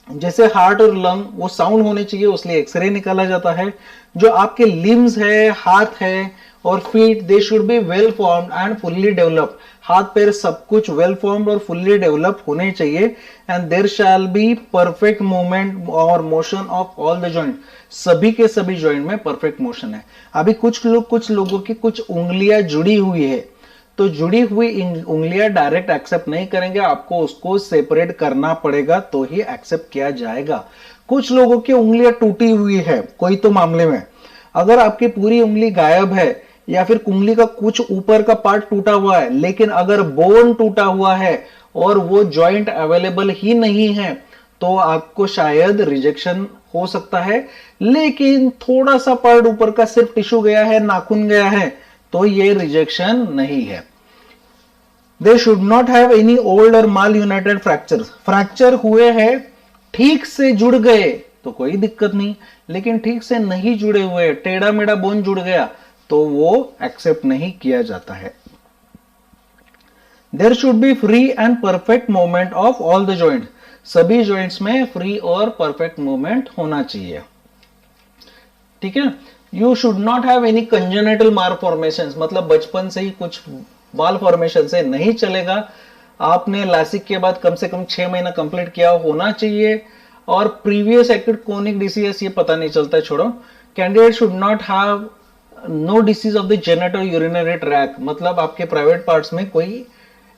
जैसे हार्ट और लंग, वो साउंड होने चाहिए, उसलिए एक्सरे निकाला जाता है। जो आपके लिम्स है, हाथ है और feet, they should be well formed and fully developed, हाथ पैर सब कुछ वेल फॉर्म्ड और फुल्ली डेवलप होने चाहिए। And there shall be perfect movement और motion of all the joint, सभी के सभी जॉइंट में परफेक्ट मोशन है। अभी कुछ लोगों की कुछ उंगलियां जुड़ी हुई है, तो जुड़ी हुई उंगलियां डायरेक्ट एक्सेप्ट नहीं करेंगे, आपको उसको सेपरेट करना पड़ेगा तो ही एक्सेप्ट किया जाएगा। कुछ लोगों की उंगलियां टूटी हुई है, कोई तो मामले में अगर आपकी पूरी उंगली गायब है या फिर उंगली का कुछ ऊपर का पार्ट टूटा हुआ है, लेकिन अगर बोन टूटा हुआ है और वो जॉइंट अवेलेबल ही नहीं है, तो आपको शायद रिजेक्शन हो सकता है। लेकिन थोड़ा सा पार्ट ऊपर का सिर्फ टिश्यू गया है, नाखून गया है, तो ये रिजेक्शन नहीं है। They should not have any old और माल यूनाइटेड फ्रैक्चर, फ्रैक्चर हुए हैं, ठीक से जुड़ गए तो कोई दिक्कत नहीं, लेकिन ठीक से नहीं जुड़े हुए, टेढ़ा मेढ़ा बोन जुड़ गया, तो वो एक्सेप्ट नहीं किया जाता है। There should be free and perfect movement of all the joint, सभी जॉइंट्स में फ्री और परफेक्ट मूवमेंट होना चाहिए। ठीक है। You should not have any congenital malformations, मतलब बचपन से ही कुछ मालफॉर्मेशन से नहीं चलेगा। आपने लासिक के बाद कम से कम 6 महीना कंप्लीट किया होना चाहिए। और प्रीवियस एक्यूट कोनिक डिसीज ये पता नहीं चलता, छोड़ो। Candidate should not have no disease of the genital urinary tract, मतलब आपके प्राइवेट पार्ट्स में कोई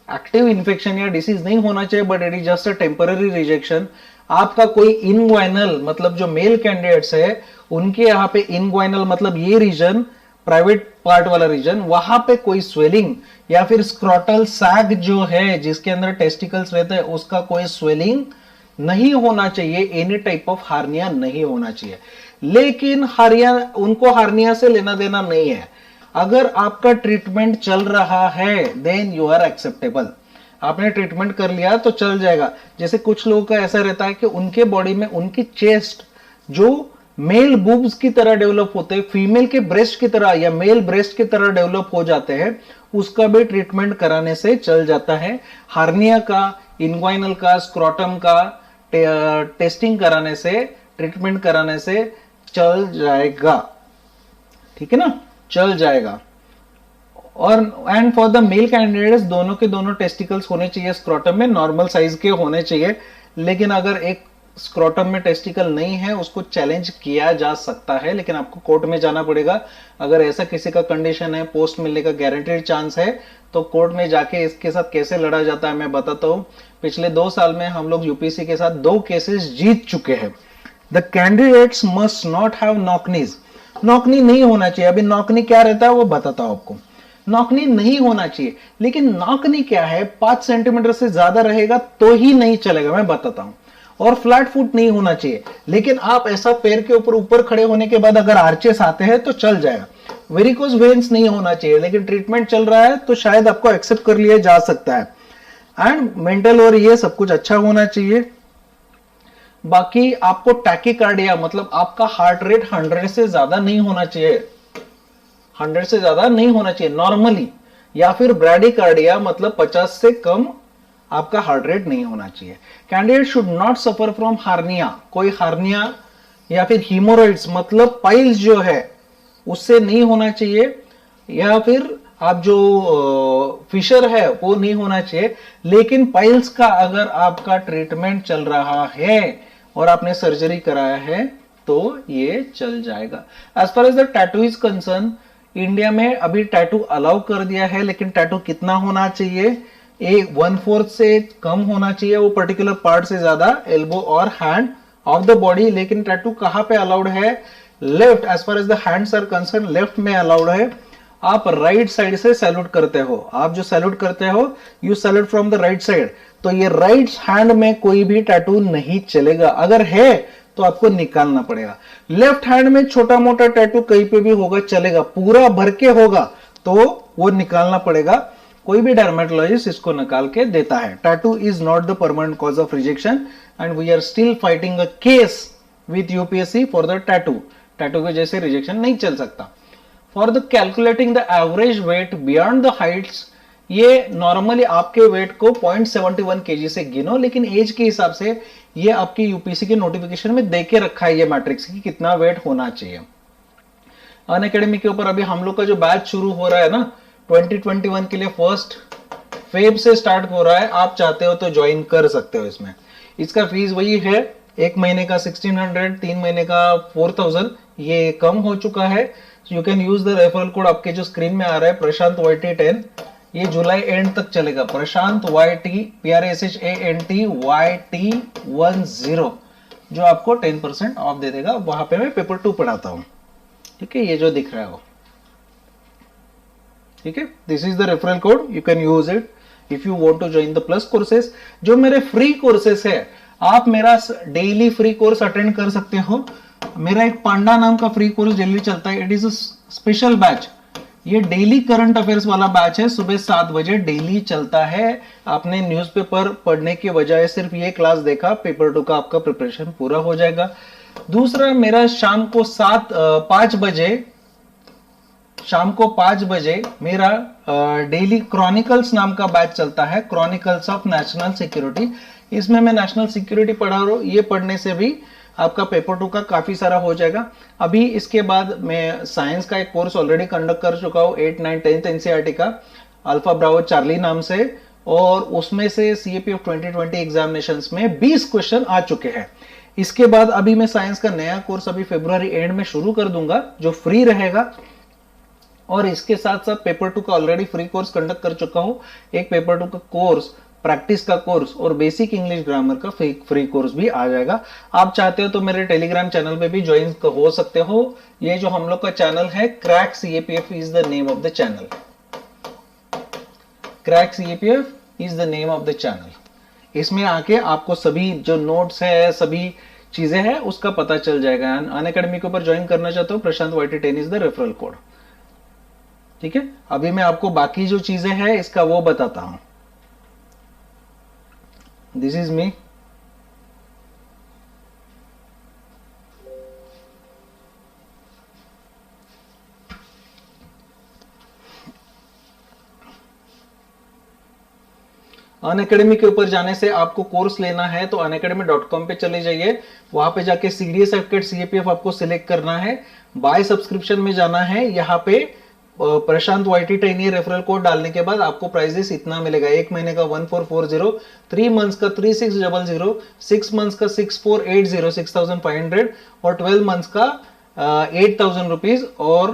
एक्टिव इन्फेक्शन या डिसीज नहीं होना चाहिए, but it is just a temporary rejection. आपका कोई इनग्वाइनल, मतलब जो मेल कैंडिडेट्स है उनके यहाँ पे इनग्वाइनल मतलब ये रीजन, प्राइवेट पार्ट वाला रीजन, वहां पे कोई स्वेलिंग या फिर स्क्रॉटल सैग जो है जिसके अंदर टेस्टिकल्स रहते हैं, उसका कोई स्वेलिंग नहीं होना चाहिए, एनी टाइप ऑफ हार्निया नहीं होना चाहिए। लेकिन हार्निया, उनको हार्निया से लेना देना नहीं है। अगर आपका ट्रीटमेंट चल रहा है देन यू आर एक्सेप्टेबल, आपने ट्रीटमेंट कर लिया तो चल जाएगा। जैसे कुछ लोगों का ऐसा रहता है कि उनके बॉडी में उनकी चेस्ट जो मेल बूब्स की तरह डेवलप होते हैं, फीमेल के ब्रेस्ट की तरह या मेल ब्रेस्ट की तरह डेवलप हो जाते हैं, उसका भी ट्रीटमेंट कराने से चल जाता है। हार्निया का, इनग्वाइनल का, स्क्रोटम का टेस्टिंग कराने से, ट्रीटमेंट कराने से चल जाएगा। ठीक है ना, चल जाएगा। और and for the male candidates दोनों के दोनों टेस्टिकल्स होने चाहिए स्क्रोटम में, नॉर्मल साइज के होने चाहिए। लेकिन अगर एक स्क्रोटम में टेस्टिकल नहीं है, उसको चैलेंज किया जा सकता है, लेकिन आपको कोर्ट में जाना पड़ेगा। अगर ऐसा किसी का कंडीशन है, पोस्ट मिलने का गारंटेड चांस है, तो कोर्ट में जाके इसके साथ कैसे लड़ा जाता है मैं बताता हूं। पिछले 2 साल में हम लोग यूपीसी के साथ 2 केसेस जीत चुके हैं। The candidates must not have knock knees, knock knee नहीं होना चाहिए। अभी नॉकनी क्या रहता है वो बताता हूं आपको। नॉकनी नहीं होना चाहिए, लेकिन नॉकनी क्या है, 5 सेंटीमीटर से ज्यादा रहेगा तो ही नहीं चलेगा, मैं बताता हूं। और फ्लैट फुट नहीं होना चाहिए, लेकिन आप ऐसा पैर के ऊपर खड़े होने के बाद अगर आर्चेस आते हैं तो चल जाएगा। वेरिकोज वेन्स नहीं होना चाहिए, लेकिन ट्रीटमेंट चल रहा है तो शायद आपको एक्सेप्ट कर लिया जा सकता है। एंड मेंटल और ये सब कुछ अच्छा होना चाहिए। बाकी आपको टैकीकार्डिया, मतलब आपका हार्ट रेट 100 से ज्यादा नहीं होना चाहिए, 100 से ज्यादा नहीं होना चाहिए नॉर्मली। या फिर ब्रैडीकार्डिया, मतलब 50 से कम आपका हार्ट रेट नहीं होना चाहिए। Candidate should not suffer from hernia, कोई हार्निया या फिर हीमोरॉइड्स मतलब पाइल्स जो है उससे नहीं होना चाहिए। या फिर आप जो फिशर है वो नहीं होना चाहिए। लेकिन पाइल्स का अगर आपका ट्रीटमेंट चल रहा है और आपने सर्जरी कराया है तो ये चल जाएगा। As far as the tattoo is concern, India में अभी टैटू अलाउ कर दिया है, लेकिन टैटू कितना होना चाहिए? 1/4 से कम होना चाहिए, वो पर्टिकुलर पार्ट से ज्यादा, एल्बो और हैंड ऑफ द बॉडी। लेकिन टैटू कहां पे अलाउड है? Left, as far as the hands are concern left में अलाउड है। आप राइट साइड से सैल्यूट करते हो, आप जो सैल्यूट करते हो you salute from the right side, तो ये राइट हैंड में कोई भी टैटू नहीं चलेगा। अगर है तो आपको निकालना पड़ेगा। लेफ्ट हैंड में छोटा मोटा टैटू कहीं पे भी होगा चलेगा, पूरा भर के होगा तो वो निकालना पड़ेगा। कोई भी डर्मेटोलॉजिस्ट इसको निकाल के देता है। Tattoo is not the permanent cause of rejection and we are still fighting a case with UPSC for the tattoo. Tattoo के जैसे रिजेक्शन नहीं चल सकता। For the calculating the average weight beyond the heights, ये नॉर्मली आपके वेट को 0.71 kg से गिनो, लेकिन एज के हिसाब से ये आपकी यूपीएससी के नोटिफिकेशन में दे के रखा है ये मैट्रिक्स की कितना वेट होना चाहिए। अनअकैडमी के ऊपर अभी हम लोग का जो बैच शुरू हो रहा है ना 2021 के लिए 1 फेब से स्टार्ट हो रहा है। आप चाहते हो तो ज्वाइन कर सकते हो इसमें। इसका फीस वही है, 1 महीने का 1600, 3 महीने का 4000, ये कम हो चुका है। You can use the referral code आपके जो स्क्रीन में आ रहा है प्रशांत YT10, ये जुलाई एंड तक चलेगा। प्रशांत YT PRSHANT YT10 जो आपको 10% ऑफ दे देगा। वहां पे मैं पेपर 2 पढ़ाता हूं, ठीक है, ये जो दिख रहा है वो, ठीक है। This is the referral code, you can use it if you want to join the plus courses. जो मेरे फ्री कोर्सेस है, आप मेरा डेली फ्री कोर्स अटेंड कर सकते हो। मेरा एक पांडा नाम का फ्री कोर्स डेली चलता है, it is a special batch. ये डेली करंट अफेयर्स वाला बैच है, सुबह 7 बजे डेली चलता है। आपने न्यूज़पेपर पढ़ने के बजाय सिर्फ ये क्लास देखा, पेपर 2 का आपका प्रिपरेशन पूरा हो जाएगा। दूसरा, मेरा शाम को 5 बजे मेरा डेली क्रॉनिकल्स नाम का बैच चलता है, क्रॉनिकल्स ऑफ नेशनल सिक्योरिटी। इसमें मैं नेशनल सिक्योरिटी पढ़ा रहा हूं। ये पढ़ने से भी आपका पेपर 2 का काफी सारा हो जाएगा। अभी इसके बाद मैं साइंस का एक कोर्स ऑलरेडी कंडक्ट कर चुका हूं, 8, 9, 10th एनसीईआरटी का, अल्फा ब्रावो चार्ली नाम से, और उसमें से सीएपीएफ 2020 एग्जामिनेशंस में 20 क्वेश्चन आ चुके हैं। इसके बाद अभी मैं साइंस का नया कोर्स अभी फरवरी एंड में शुरू कर दूंगा जो फ्री रहेगा। और इसके साथ साथ पेपर 2 का ऑलरेडी फ्री कोर्स कंडक्ट कर चुका हूं। एक पेपर 2 का कोर्स, प्रैक्टिस का कोर्स और बेसिक इंग्लिश ग्रामर का फ्री कोर्स भी आ जाएगा। आप चाहते हो तो मेरे टेलीग्राम चैनल पे भी ज्वाइन हो सकते हो। ये जो हम लोग का चैनल है, crack CAPF is the name of the channel. Crack CAPF is the name of the channel. इसमें आके आपको सभी जो नोट्स है, सभी चीजें हैं, उसका पता चल जाएगा। अनअकैडमी के ऊपर ज्वाइन करना चाहते हो, प्रशांत YT10 is the referral code, ठीक है। अभी मैं आपको बाकी जो चीजें हैं इसका वो बताता हूं। This is me. अनअकैडमी के ऊपर जाने से आपको कोर्स लेना है तो unacademy.com पे चले जाइए। वहां पे जाके CDS सर्टिफिकेट CAPF आपको सिलेक्ट करना है, बाय सब्सक्रिप्शन में जाना है। यहाँ पे प्रशांत YT10 ये रेफरल कोड डालने के बाद आपको प्राइजेस इतना मिलेगा। 1 महीने का 1440, 3 मंथ्स का 3600, 6 मंथ्स का 6480, 6500 और 12 मंथ्स का 8000 रुपीज और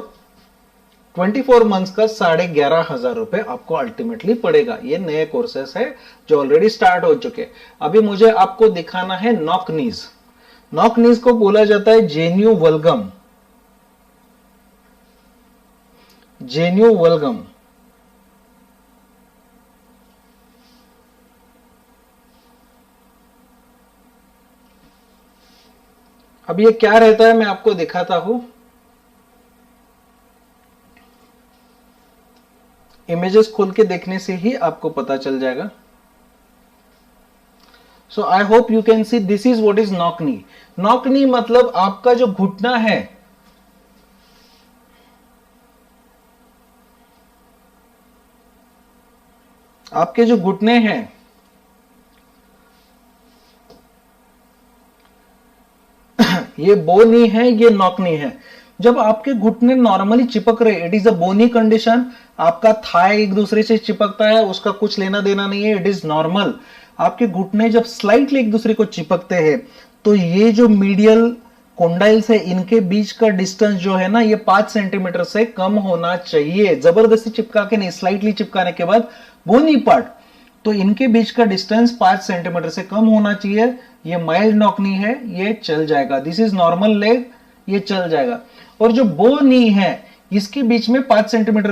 24 मंथ्स का 11,500 रुपए आपको अल्टीमेटली पड़ेगा। ये नए कोर्सेस है जो ऑलरेडी स्टार्ट हो चुके। अभी मुझे आपको दिखाना है नॉक नीज। नॉक नीज को बोला जाता है जेन्यू वल्गम। जेन्यू वल्गम अब ये क्या रहता है मैं आपको दिखाता हूं। इमेजेस खोल के देखने से ही आपको पता चल जाएगा। So I hope you can see this is what is knock knee. Knock knee मतलब आपका जो घुटना है, आपके जो घुटने हैं ये बो नी है, ये नॉक नी है। जब आपके घुटने नॉर्मली चिपक रहे, it is a bony condition, आपका थाई एक दूसरे से चिपकता है, उसका कुछ लेना देना नहीं है, इट इज नॉर्मल। आपके घुटने जब स्लाइटली एक दूसरे को चिपकते हैं तो ये जो मीडियल कोंडाइल्स है इनके बीच का डिस्टेंस जो है ना ये 5 सेंटीमीटर से कम होना चाहिए। जबरदस्ती चिपका के नहीं, स्लाइटली चिपकाने के बाद बोनी पार्ट, तो इनके बीच का डिस्टेंस 5 सेंटीमीटर से कम होना चाहिए। ये माइल्ड नॉक नी है, ये चल जाएगा। दिस इज नॉर्मल लेग, ये चल जाएगा। और जो बो नी है इसके बीच में 5 सेंटीमीटर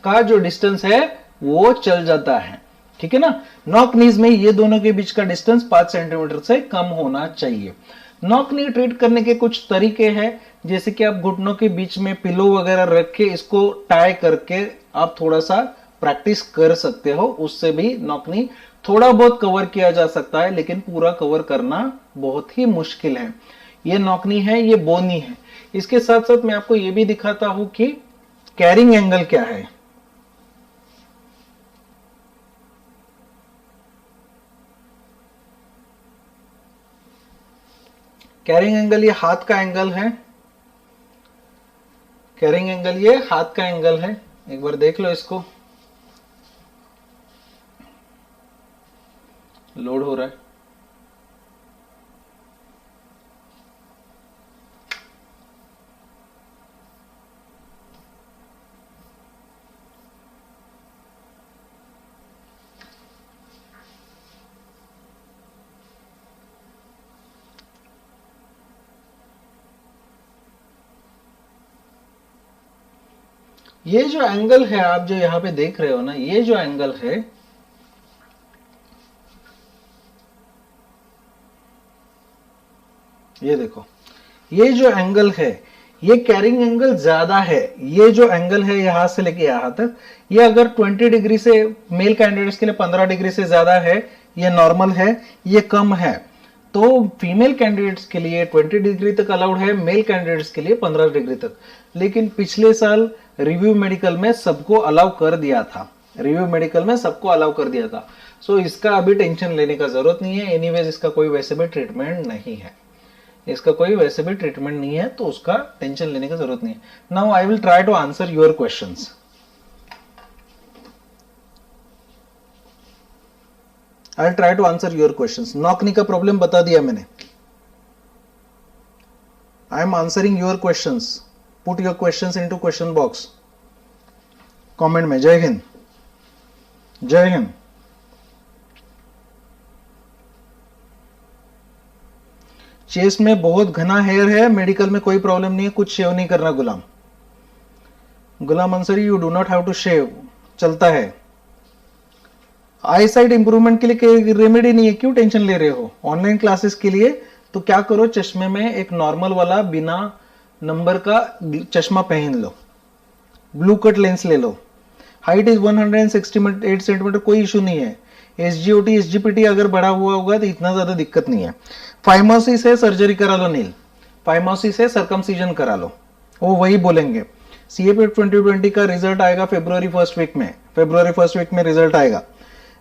का जो डिस्टेंस है वो चल जाता है, ठीक है ना। नॉक नीज में ये दोनों के बीच का डिस्टेंस 5 सेंटीमीटर से कम होना चाहिए। नॉक नी ट्रीट करने के कुछ तरीके हैं, जैसे कि आप घुटनों के बीच में पिलो वगैरह रख के इसको टाई करके आप थोड़ा सा प्रैक्टिस कर सकते हो, उससे भी नॉक नी थोड़ा बहुत कवर किया जा सकता है, लेकिन पूरा कवर करना बहुत ही मुश्किल है। ये नॉक नी है, ये बोनी है। इसके साथ साथ मैं आपको ये भी दिखाता हूं कि कैरिंग एंगल क्या है। कैरिंग एंगल ये हाथ का एंगल है, कैरिंग एंगल ये हाथ का एंगल है। एक बार देख लो इसको, लोड हो रहा है। ये जो एंगल है आप जो यहां पे देख रहे हो ना, ये जो एंगल है ये देखो, ये जो एंगल है ये कैरिंग एंगल ज्यादा है। ये जो एंगल है यहां से लेके यहां तक, ये अगर 20 डिग्री से मेल कैंडिडेट्स के लिए 15 डिग्री से ज्यादा है, ये नॉर्मल है, ये कम है। तो फीमेल कैंडिडेट्स के लिए 20 डिग्री तक अलाउड है, मेल कैंडिडेट्स के लिए 15 डिग्री तक। लेकिन पिछले साल रिव्यू मेडिकल में सबको अलाउ कर दिया था, रिव्यू मेडिकल में सबको अलाउ कर दिया था। सो इसका अभी टेंशन लेने का जरूरत नहीं है। एनीवेज इसका कोई वैसे भी ट्रीटमेंट नहीं है, इसका कोई वैसे भी ट्रीटमेंट नहीं है, तो उसका टेंशन लेने की जरूरत नहीं है। Now I will try to answer your questions. I will try to answer your questions. Knock knee का प्रॉब्लम बता दिया मैंने। I am answering your questions. Put your questions into question box, comment में। जय हिंद, जय हिंद। चेस्ट में बहुत घना हेयर है, मेडिकल में कोई प्रॉब्लम नहीं है, कुछ शेव नहीं करना। Ghulam Ansari, you do not have to shave, चलता है। आई साइट इंप्रूवमेंट के लिए कोई रेमेडी नहीं है, क्यों टेंशन ले रहे हो? ऑनलाइन क्लासेस के लिए तो क्या करो, चश्मे में एक नॉर्मल वाला बिना नंबर का चश्मा पहन लो, ब्लू कट लेंस ले लो। हाइट इज 168 सेंटीमीटर, कोई इशू नहीं है। एसजीओटी एसजीपीटी अगर बढ़ा हुआ होगा तो इतना ज्यादा दिक्कत नहीं है। फाइमोसिस है, सर्जरी करा लो नील। फाइमोसिस है, सर्कमसीजन करा लो, वो वही बोलेंगे। सीएपी 2020 का रिजल्ट आएगा फरवरी फर्स्ट वीक में रिजल्ट आएगा।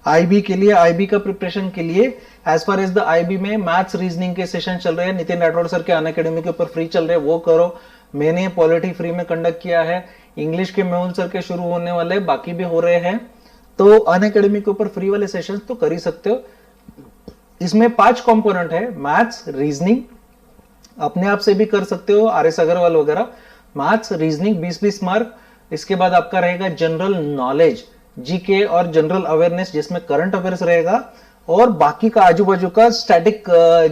आईबी के लिए, आईबी का प्रिपरेशन के लिए as far as the IB में मैथ्स रीजनिंग के सेशन चल रहे हैं, नितिन राठौड़ सर के अनअकैडमी के ऊपर फ्री चल रहे हैं, वो करो। मैंने पॉलिटी फ्री में कंडक्ट किया है। इंग्लिश के मेहुल सर के शुरू होने वाले, बाकी भी हो रहे हैं, तो अनअकैडमी के ऊपर फ्री वाले सेशन तो कर ही सकते हो। इसमें 5 कंपोनेंट है, मैथ्स, रीजनिंग, अपने आप से भी कर सकते हो, आरएस अग्रवाल वगैरह। Maths, reasoning 20-20 mark. इसके बाद आपका रहेगा जनरल नॉलेज, जीके और जनरल अवेयरनेस, जिसमें करंट अफेयर्स रहेगा, और बाकी का आजू बाजू का स्टैटिक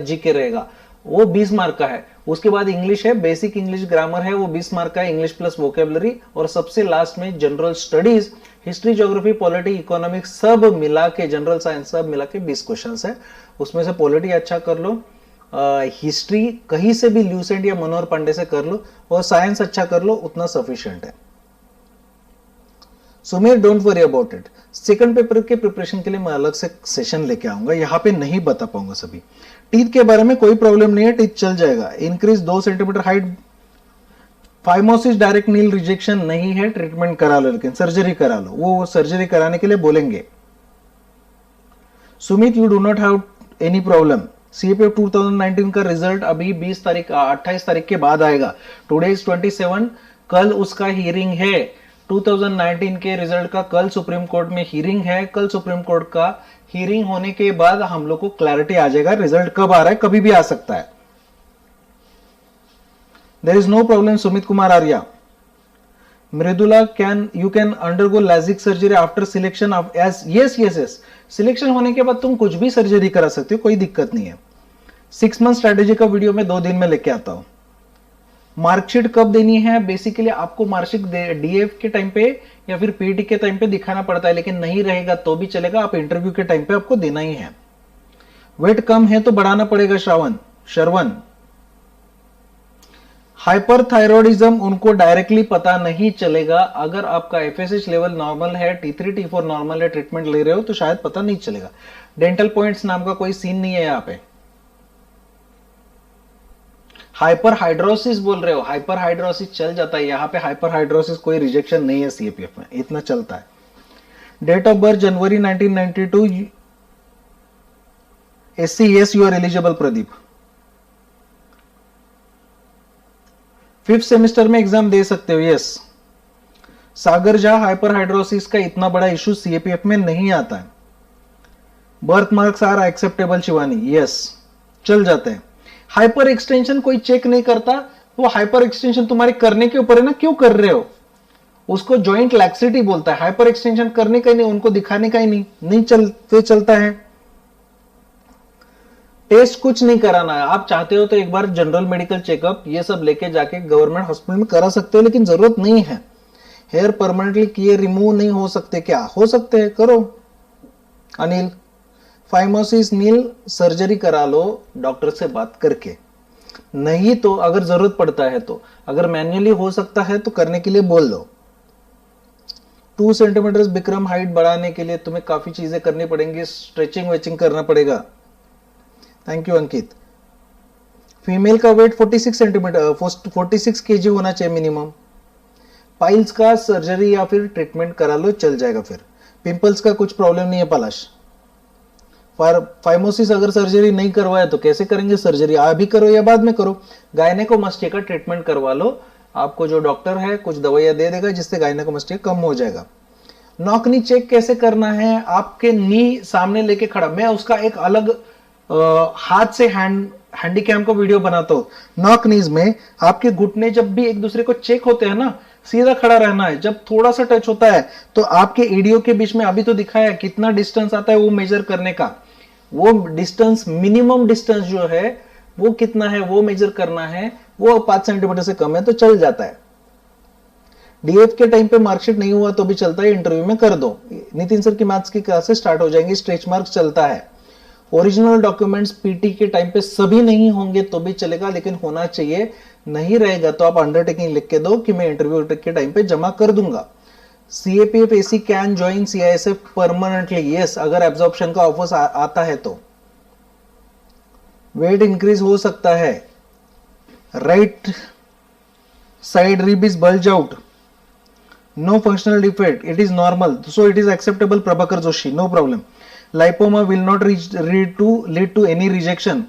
जीके रहेगा, वो 20 मार्क का है। उसके बाद इंग्लिश है, बेसिक इंग्लिश ग्रामर है, वो 20 मार्क का है, इंग्लिश प्लस वोकेबलरी। और सबसे लास्ट में general studies, history, geography, polity, economics सब मिला के, जनरल साइंस सब मिला के 20 क्वेश्चन है। उसमें से पॉलिटी अच्छा कर लो, हिस्ट्री कहीं से भी ल्यूसेंट या मनोहर पांडे से कर लो, और साइंस अच्छा कर लो, उतना सफिशिएंट है। Sumeer, don't worry about it. Second paper के प्रिपरेशन के लिए मैं अलग से सेशन लेके आऊंगा, यहाँ पे नहीं बता पाऊंगा सभी। टीथ के बारे में कोई प्रॉब्लम नहीं है, टीथ चल जाएगा। Increase 2 centimetre height, phimosis direct nil rejection नहीं है, ट्रीटमेंट करा लो, लेकिन सर्जरी करा लो, वो सर्जरी कराने के लिए बोलेंगे। Sumit, you do not have any problem. CAPF 2019 का रिजल्ट अभी 28 तारीख के बाद आएगा। टुडे इज 27, कल उसका हियरिंग है। 2019 के रिजल्ट का कल सुप्रीम कोर्ट में हियरिंग है। कल सुप्रीम कोर्ट का हियरिंग होने के बाद हम लोग को क्लैरिटी आ जाएगा रिजल्ट कब आ रहा है, कभी भी आ सकता है। There is no problem. Sumit Kumar Arya, Mridula, you can undergo LASIK surgery after selection of as yes selection होने के बाद तुम कुछ भी सर्जरी करा सकते हो, कोई दिक्कत नहीं है। 6 मंथ स्ट्रेटेजी का वीडियो मैं 2 दिन में लेके आता हूं। मार्कशीट कब देनी है? बेसिकली आपको मार्कशीट डीएफ के टाइम पे या फिर पीटी के टाइम पे दिखाना पड़ता है, लेकिन नहीं रहेगा तो भी चलेगा, आप इंटरव्यू के टाइम पे आपको देना ही है। वेट कम है तो बढ़ाना पड़ेगा। श्रवण, हाइपरथायरॉयडिज्म उनको डायरेक्टली पता नहीं चलेगा। अगर आपका एफएसएच लेवल नॉर्मल है, T3 T4 नॉर्मल है, ट्रीटमेंट ले रहे हो तो शायद पता नहीं चलेगा। डेंटल पॉइंट्स नाम का कोई सीन नहीं है यहाँ पे। हाइपरहाइड्रोसिस बोल रहे हो, हाइपरहाइड्रोसिस चल जाता है यहाँ पे। हाइपरहाइड्रोसिस कोई रिजेक्शन नहीं है सीएपीएफ में, इतना चलता है। Date of birth January 1992, SC yes you are eligible। Pradeep 5th semester में एग्जाम दे सकते हो। यस। सागर झा, हाइपरहाइड्रोसिस का इतना बड़ा इशू सीएपीएफ में नहीं आता है। Birth marks are acceptable. Shivani, yes, चल जाते हैं। हाइपर एक्सटेंशन कोई चेक नहीं करता, वो हाइपर एक्सटेंशन तुम्हारे करने के ऊपर है ना, क्यों कर रहे हो। उसको जॉइंट लैक्सिटी बोलता है। हाइपर एक्सटेंशन करने का ही नहीं, उनको दिखाने का ही नहीं चलता है। टेस्ट कुछ नहीं कराना है। आप चाहते हो तो एक बार जनरल मेडिकल चेकअप ये सब लेके जाके गवर्नमेंट हॉस्पिटल में करा सकते हो, लेकिन जरूरत नहीं है। हेयर परमानेंटली किए रिमूव नहीं हो सकते क्या? हो सकते हैं, करो। अनिल, फाइमोसिस नील सर्जरी करा लो डॉक्टर से बात करके, नहीं तो अगर जरूरत पड़ता है तो, अगर मैन्युअली हो सकता है तो करने के लिए बोल लो। 2 सेंटीमीटर विक्रम हाइट बढ़ाने के लिए तुम्हें काफी चीजें करनी पड़ेंगी, स्ट्रेचिंग वेचिंग करना पड़ेगा। Thank you Ankit. फीमेल का वेट 46 सेंटीमीटर 46 केजी होना चाहिए मिनिमम। पाइल्स का सर्जरी या फिर ट्रीटमेंट करा लो, चल जाएगा। फिर पिंपल्स का कुछ प्रॉब्लम नहीं है पलाश। फाइमोसिस अगर सर्जरी नहीं करवाया तो कैसे करेंगे सर्जरी? अभी करो या बाद में करो। गायनेकोमास्टिया का ट्रीटमेंट करवा लो, आपको जो डॉक्टर है कुछ दवाइयां दे देगा जिससे गायनेकोमास्टिया कम हो जाएगा। नॉक नी चेक कैसे करना है? आपके नी सामने लेके खड़ा, मैं उसका एक अलग हाथ से हैंडीकैम का वीडियो बनाता हूं। नॉक नीज में आपके घुटने जब भी एक दूसरे को चेक होते हैं ना, सीधा खड़ा रहना है। जब थोड़ा सा टच होता है तो आपके एडियो के बीच में, अभी तो दिखाया कितना डिस्टेंस आता है वो मेजर करने का। वो डिस्टेंस, मिनिमम डिस्टेंस जो है वो कितना है वो मेजर करना है। वो 5 सेंटीमीटर से कम है तो चल जाता है। डीएफ के टाइम पे मार्कशीट नहीं हुआ तो भी चलता है, इंटरव्यू में कर दो। नितिन सर की मैथ्स की क्लासेस स्टार्ट हो जाएंगी, स्ट्रेच मार्क्स चलता है। ओरिजिनल डॉक्यूमेंट्स पीटी के टाइम पे सभी नहीं होंगे तो भी चलेगा, लेकिन होना चाहिए। नहीं रहेगा तो आप अंडरटेकिंग लिख के दो कि मैं इंटरव्यू के टाइम पे जमा कर दूंगा। CAPF AC can join CISF permanently. Yes, अगर एब्जॉर्प्शन का ऑफर आता है तो। वेट इंक्रीज हो सकता है। Right side rib is bulge out, no functional defect, it is normal, so it is acceptable. Prabhakar Joshi, no problem. Lipoma will not lead to any rejection.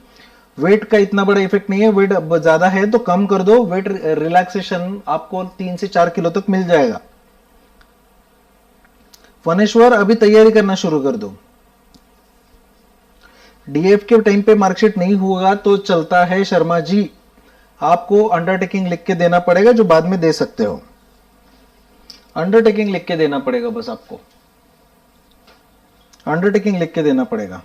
Weight का इतना बड़ा इफेक्ट नहीं है। वेट ज्यादा है तो कम कर दो, वेट रिलैक्सेशन आपको 3 से 4 किलो तक मिल जाएगा। फनेश्वर, अभी तैयारी करना शुरू कर दो। डीएफ के टाइम पे मार्कशीट नहीं होगा तो चलता है। शर्मा जी, आपको अंडरटेकिंग लिख के देना पड़ेगा जो बाद में दे सकते हो। अंडरटेकिंग लिख के देना पड़ेगा, बस आपको अंडरटेकिंग लिख के देना पड़ेगा।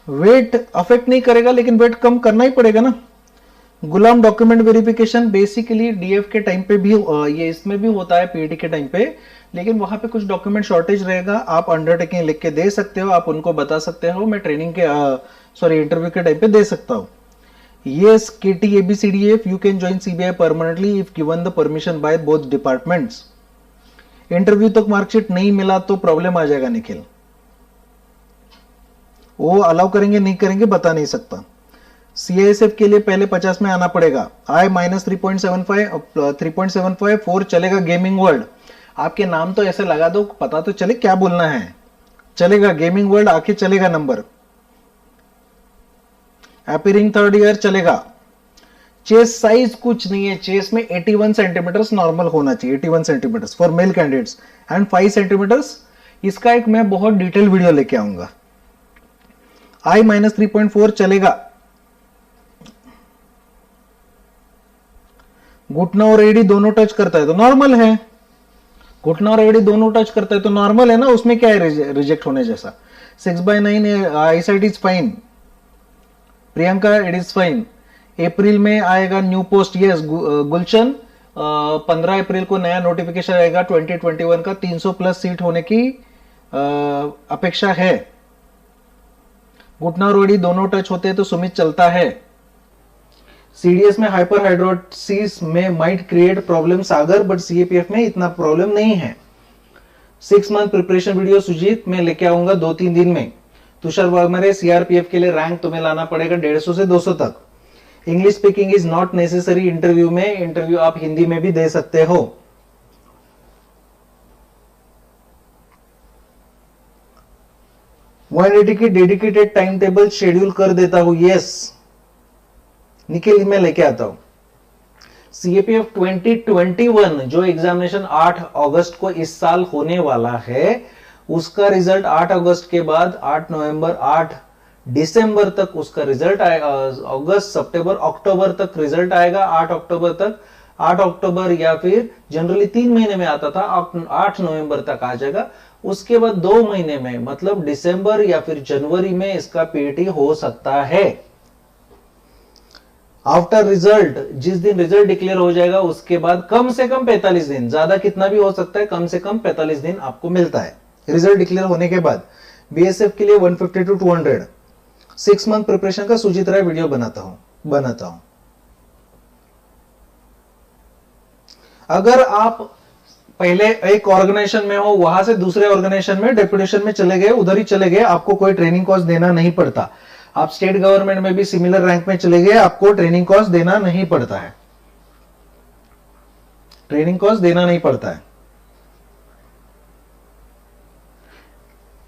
वेट अफेक्ट नहीं करेगा, लेकिन वेट कम करना ही पड़ेगा ना। गुलाम, डॉक्यूमेंट वेरिफिकेशन बेसिकली डीएफ के टाइम पे भी ये इसमें भी होता है, पीटी के टाइम पे, लेकिन वहां पे कुछ डॉक्यूमेंट शॉर्टेज रहेगा। आप अंडरटेकिंग लिख के दे सकते हो, आप उनको बता सकते हो मैं ट्रेनिंग के इंटरव्यू के टाइम पे दे सकता हूं। Yes, KT ABCDF, you can join CBI permanently if given the permission by both departments. Interview तक मार्कशीट नहीं मिला तो प्रॉब्लम आ जाएगा निखिल। वो अलाउ करेंगे नहीं करेंगे बता नहीं सकता। सीआईएसएफ के लिए पहले 50 में आना पड़ेगा। I -3.75 4 चलेगा। गेमिंग वर्ल्ड, आपके नाम तो ऐसे लगा दो, पता तो चले क्या बोलना है। चलेगा, गेमिंग वर्ल्ड आके चलेगा नंबर, अपीयरिंग थर्ड ईयर चलेगा। चेस्ट साइज कुछ नहीं है, चेस्ट में 81 सेंटीमीटर्स नॉर्मल होना चाहिए, 81 centimeters for male candidates and 5 centimeters. इसका एक मैं बहुत डिटेल वीडियो लेके आऊंगा। आई -3.4 चलेगा। घुटना और एडी दोनों टच करता है तो नॉर्मल है, घुटना और एडी दोनों टच करता है तो नॉर्मल है ना, उसमें क्या है रिजेक्ट होने जैसा। 6/9 eyesight is fine. Priyanka it is fine. अप्रैल में आएगा न्यू पोस्ट, यस गुलशन 15 अप्रैल को नया नोटिफिकेशन आएगा 2021 का, 300 प्लस सीट होने की अपेक्षा है। घुटना और एडी दोनों टच होते हैं तो सुमित चलता है। सीडीएस में हाइपरहाइड्रोसिस में might create problem Sagar, but CAPF में इतना प्रॉब्लम नहीं है। 6 मंथ प्रिपरेशन वीडियो सुजीत में लेके आऊंगा 2-3 दिन में। तुषार वाघमारे सीआरपीएफ के लिए रैंक तुम्हें लाना पड़ेगा 150 से 200 तक। English speaking is not necessary interview में, इंटरव्यू आप हिंदी में भी दे सकते हो। वन की डेडिकेटेड टाइम टेबल शेड्यूल कर देता हूं, यस निखिल मैं लेके आता हूं। सीएपीएफ 2021 जो एग्जामिनेशन 8 अगस्त को इस साल होने वाला है, उसका रिजल्ट 8 अगस्त के बाद 8 नवंबर 8 दिसंबर तक उसका रिजल्ट आएगा। अगस्त सितंबर अक्टूबर तक रिजल्ट आएगा, 8 अक्टूबर तक। 8 अक्टूबर या फिर जनरली 3 महीने में आता था, 8 नवंबर तक आ जाएगा। उसके बाद 2 महीने में मतलब दिसंबर या फिर जनवरी में इसका पीटी हो सकता है। आफ्टर रिजल्ट, जिस दिन रिजल्ट डिक्लेयर हो जाएगा उसके बाद कम से कम 45 दिन, ज्यादा कितना भी हो सकता है, कम से कम 45 दिन आपको मिलता है रिजल्ट डिक्लेयर होने के बाद। बीएसएफ के लिए 150 to 200। 6 मंथ प्रिपरेशन का सुजीत राय वीडियो बनाता हूं। अगर आप पहले एक ऑर्गेनाइजेशन में हो, वहां से दूसरे ऑर्गेनाइजेशन में डेपुटेशन में चले गए, उधर ही चले गए, आपको कोई ट्रेनिंग कॉस्ट देना नहीं पड़ता। आप स्टेट गवर्नमेंट में भी सिमिलर रैंक में चले गए, आपको ट्रेनिंग कॉस्ट देना नहीं पड़ता है, ट्रेनिंग कॉस्ट देना नहीं पड़ता है।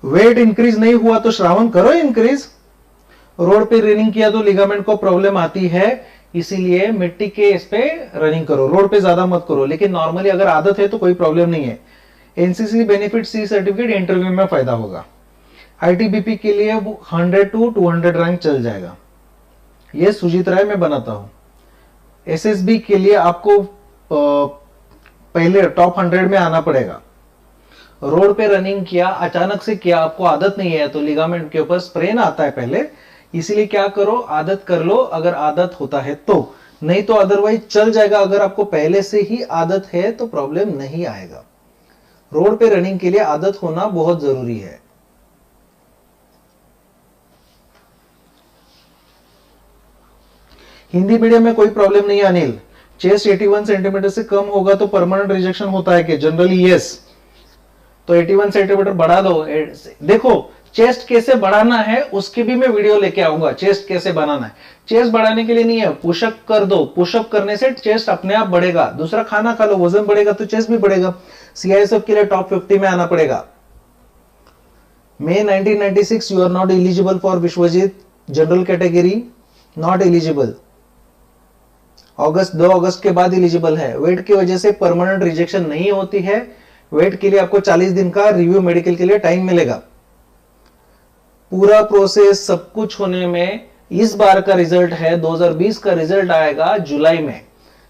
वेट इंक्रीज नहीं हुआ तो श्रावण करो इंक्रीज। रोड पे रनिंग किया तो लिगामेंट को प्रॉब्लम आती है, इसीलिए मिट्टी के इस पे रनिंग करो, रोड पे ज्यादा मत करो। लेकिन नॉर्मली अगर आदत है तो कोई प्रॉब्लम नहीं है। NCC benefit C certificate interview में फायदा होगा। आईटीबीपी के लिए 100 to 200 रैंक चल जाएगा। ये सुजीत राय में बनाता हूं। एसएसबी के लिए आपको पहले टॉप 100 में आना पड़ेगा। रोड पे रनिंग किया, अचानक से किया, आपको आदत नहीं है तो लिगामेंट के ऊपर स्प्रेन आता है पहले, इसीलिए क्या करो, आदत कर लो अगर आदत होता है तो, नहीं तो अदरवाइज चल जाएगा। अगर आपको पहले से ही आदत है तो प्रॉब्लम नहीं आएगा। रोड पे रनिंग के लिए आदत होना बहुत जरूरी है। हिंदी मीडियम में कोई प्रॉब्लम नहीं है अनिल। चेस्ट 81 सेंटीमीटर से कम होगा तो परमानेंट रिजेक्शन होता है कि जनरली यस। तो 81 सेंटीमीटर बढ़ा दो। देखो चेस्ट कैसे बढ़ाना है उसकी भी मैं वीडियो लेके आऊंगा। चेस्ट कैसे बनाना है, चेस्ट बढ़ाने के लिए नहीं है, पुशअप कर दो, पुशअप करने से चेस्ट अपने आप बढ़ेगा। दूसरा खाना खा लो, वजन बढ़ेगा तो चेस्ट भी बढ़ेगा। सीआईएसएफ के लिए टॉप 50 में आना पड़ेगा। May 1996 you are not eligible for Vishwajit general category, not eligible. अगस्त 2 अगस्त के बाद एलिजिबल है। वेट की वजह से परमानेंट रिजेक्शन नहीं होती है। वेट के लिए आपको 40 दिन का रिव्यू मेडिकल के लिए टाइम मिलेगा। पूरा प्रोसेस सब कुछ होने में इस बार का रिजल्ट है 2020 का रिजल्ट आएगा जुलाई में।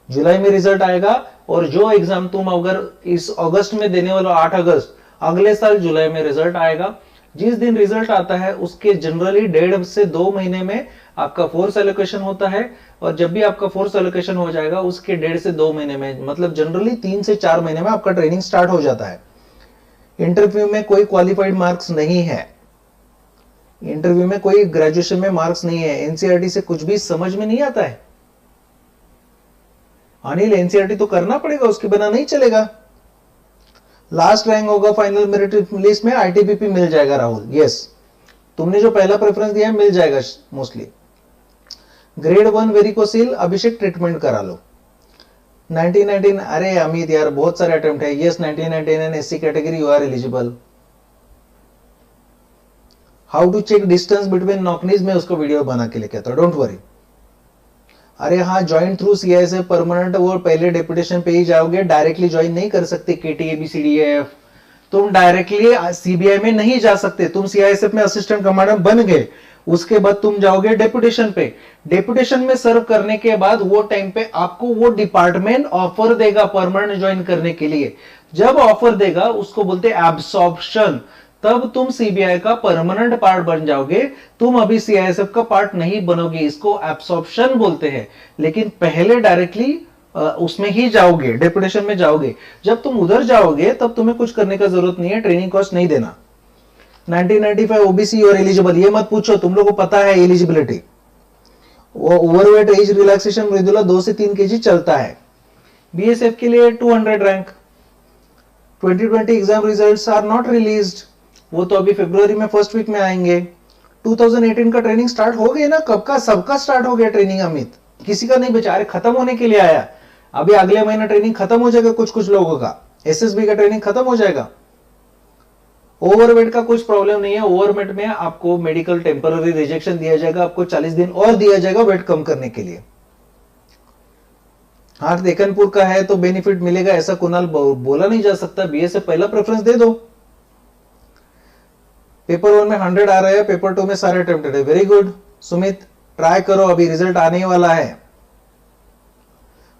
जुलाई में रिजल्ट आएगा और जो एग्जाम तुम अगर इस अगस्त में देने वाले 8 अगस्त, अगले साल जुलाई में रिजल्ट आएगा। जिस दिन रिजल्ट आता है उसके जनरली 1.5 से 2 महीने में आपका फोर्स एलोकेशन होता है, और जब भी आपका फोर्स एलोकेशन हो जाएगा उसके 1.5 से 2 महीने में, मतलब जनरली 3 से 4 महीने में आपका ट्रेनिंग स्टार्ट हो जाता है। इंटरव्यू में कोई क्वालिफाइड मार्क्स नहीं है, इंटरव्यू में कोई ग्रेजुएशन में मार्क्स नहीं है। एनसीईआरटी से कुछ भी समझ में नहीं आता है अनिल, एनसीईआरटी तो करना पड़ेगा, उसके बिना नहीं चलेगा। लास्ट रैंक होगा फाइनल मेरिट लिस्ट में, आईटीबीपी मिल जाएगा राहुल, यस तुमने जो पहला प्रेफरेंस दिया है मिल जाएगा मोस्टली। ग्रेड 1 वेरिकोसिल, अभिषेक ट्रीटमेंट करा लो। 1999, अरे अमित यार बहुत सारे अटेम्प्ट है। Yes 1999 SC category you are eligible. How to check distance between knock knees में उसको वीडियो बना के लेके आता हूं, डोंट वरी। अरे हाँ, ज्वाइन थ्रू सीआईएसएफ परमानेंट, वो पहले डेपुटेशन पे ही जाओगे, डायरेक्टली ज्वाइन नहीं कर सकते केटीएबीसीडीएफ। तुम डायरेक्टली सीबीआई में नहीं जा सकते, तुम सीआईएसएफ में असिस्टेंट कमांडर बन गए, उसके बाद तुम जाओगे डेपुटेशन पे। डेपुटेशन में सर्व करने के बाद वो टाइम पे आपको वो डिपार्टमेंट ऑफर देगा परमानेंट ज्वाइन करने के लिए। जब ऑफर देगा उसको बोलते हैं एब्सॉर्प्शन, तब तुम सीबीआई का परमानेंट पार्ट बन जाओगे। तुम अभी सीआईएसएफ का पार्ट नहीं बनोगे, इसको एब्सॉर्प्शन बोलते हैं। लेकिन पहले डायरेक्टली उसमें ही जाओगे, डेपुटेशन में जाओगे। जब तुम उधर जाओगे तब तुम्हें कुछ करने का जरूरत नहीं है, ट्रेनिंग कॉस्ट नहीं देना। 1995 ओबीसी और एलिजिबल, ये मत पूछो, तुम लोगों को पता है एलिजिबिलिटी। वो ओवरवेट एज रिलैक्सेशन मृदुला 2 से 3 केजी चलता है। बीएसएफ के लिए 200 rank. 2020 exam results are not released, वो तो अभी फरवरी में फर्स्ट वीक में आएंगे। 2018 का ट्रेनिंग स्टार्ट हो गया ना, कब का? सबका स्टार्ट हो गया ट्रेनिंग अमित, किसी का नहीं बचा। अरे खत्म होने के लिए आया, अभी अगले महीने ट्रेनिंग खत्म हो जाएगा कुछ लोगों का। एसएसबी का ट्रेनिंग खत्म हो जाएगा। ओवरवेट का कुछ प्रॉब्लम नहीं है, ओवरवेट में आपको मेडिकल टेम्पररी रिजेक्शन दिया जाएगा, आपको 40 दिन और दिया जाएगा वेट कम करने के लिए। हाँ, देकनपुर का है तो बेनिफिट मिलेगा ऐसा कुणाल बोला नहीं जा सकता। बीएसएफ पहला प्रेफरेंस दे दो। पेपर 1 में 100 आ रहा है, पेपर 2 में सारे अटेम्प्टेड है। वेरी गुड सुमित, ट्राई करो, अभी रिजल्ट आने वाला है।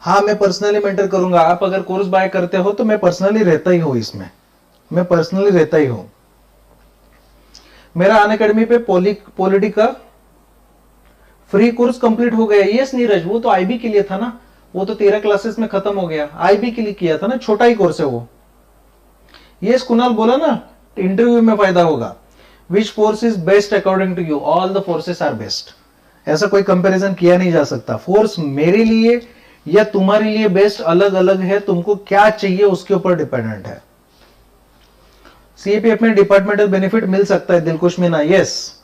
हाँ, मैं पर्सनली मेंटर करूंगा। आप अगर कोर्स बाय करते हो तो मैं पर्सनली रहता ही हूं, इसमें मैं पर्सनली रहता ही हूं। मेरा अन अकेडमी पे पॉलिटी का फ्री कोर्स कंप्लीट हो गया। यस नीरज, वो तो आईबी के लिए था ना, वो तो 13 क्लासेस में खत्म हो गया। आईबी के लिए किया था ना, छोटा ही कोर्स है वो। यस कुणाल बोला ना, इंटरव्यू में फायदा होगा। Which force is best according to you? All the forces are best, ऐसा कोई कंपैरिजन किया नहीं जा सकता। फोर्स मेरे लिए या तुम्हारे लिए बेस्ट अलग अलग है, तुमको क्या चाहिए उसके ऊपर डिपेंडेंट है। सीएपीएफ में डिपार्टमेंटल बेनिफिट मिल सकता है, दिलकुश मीना। यस,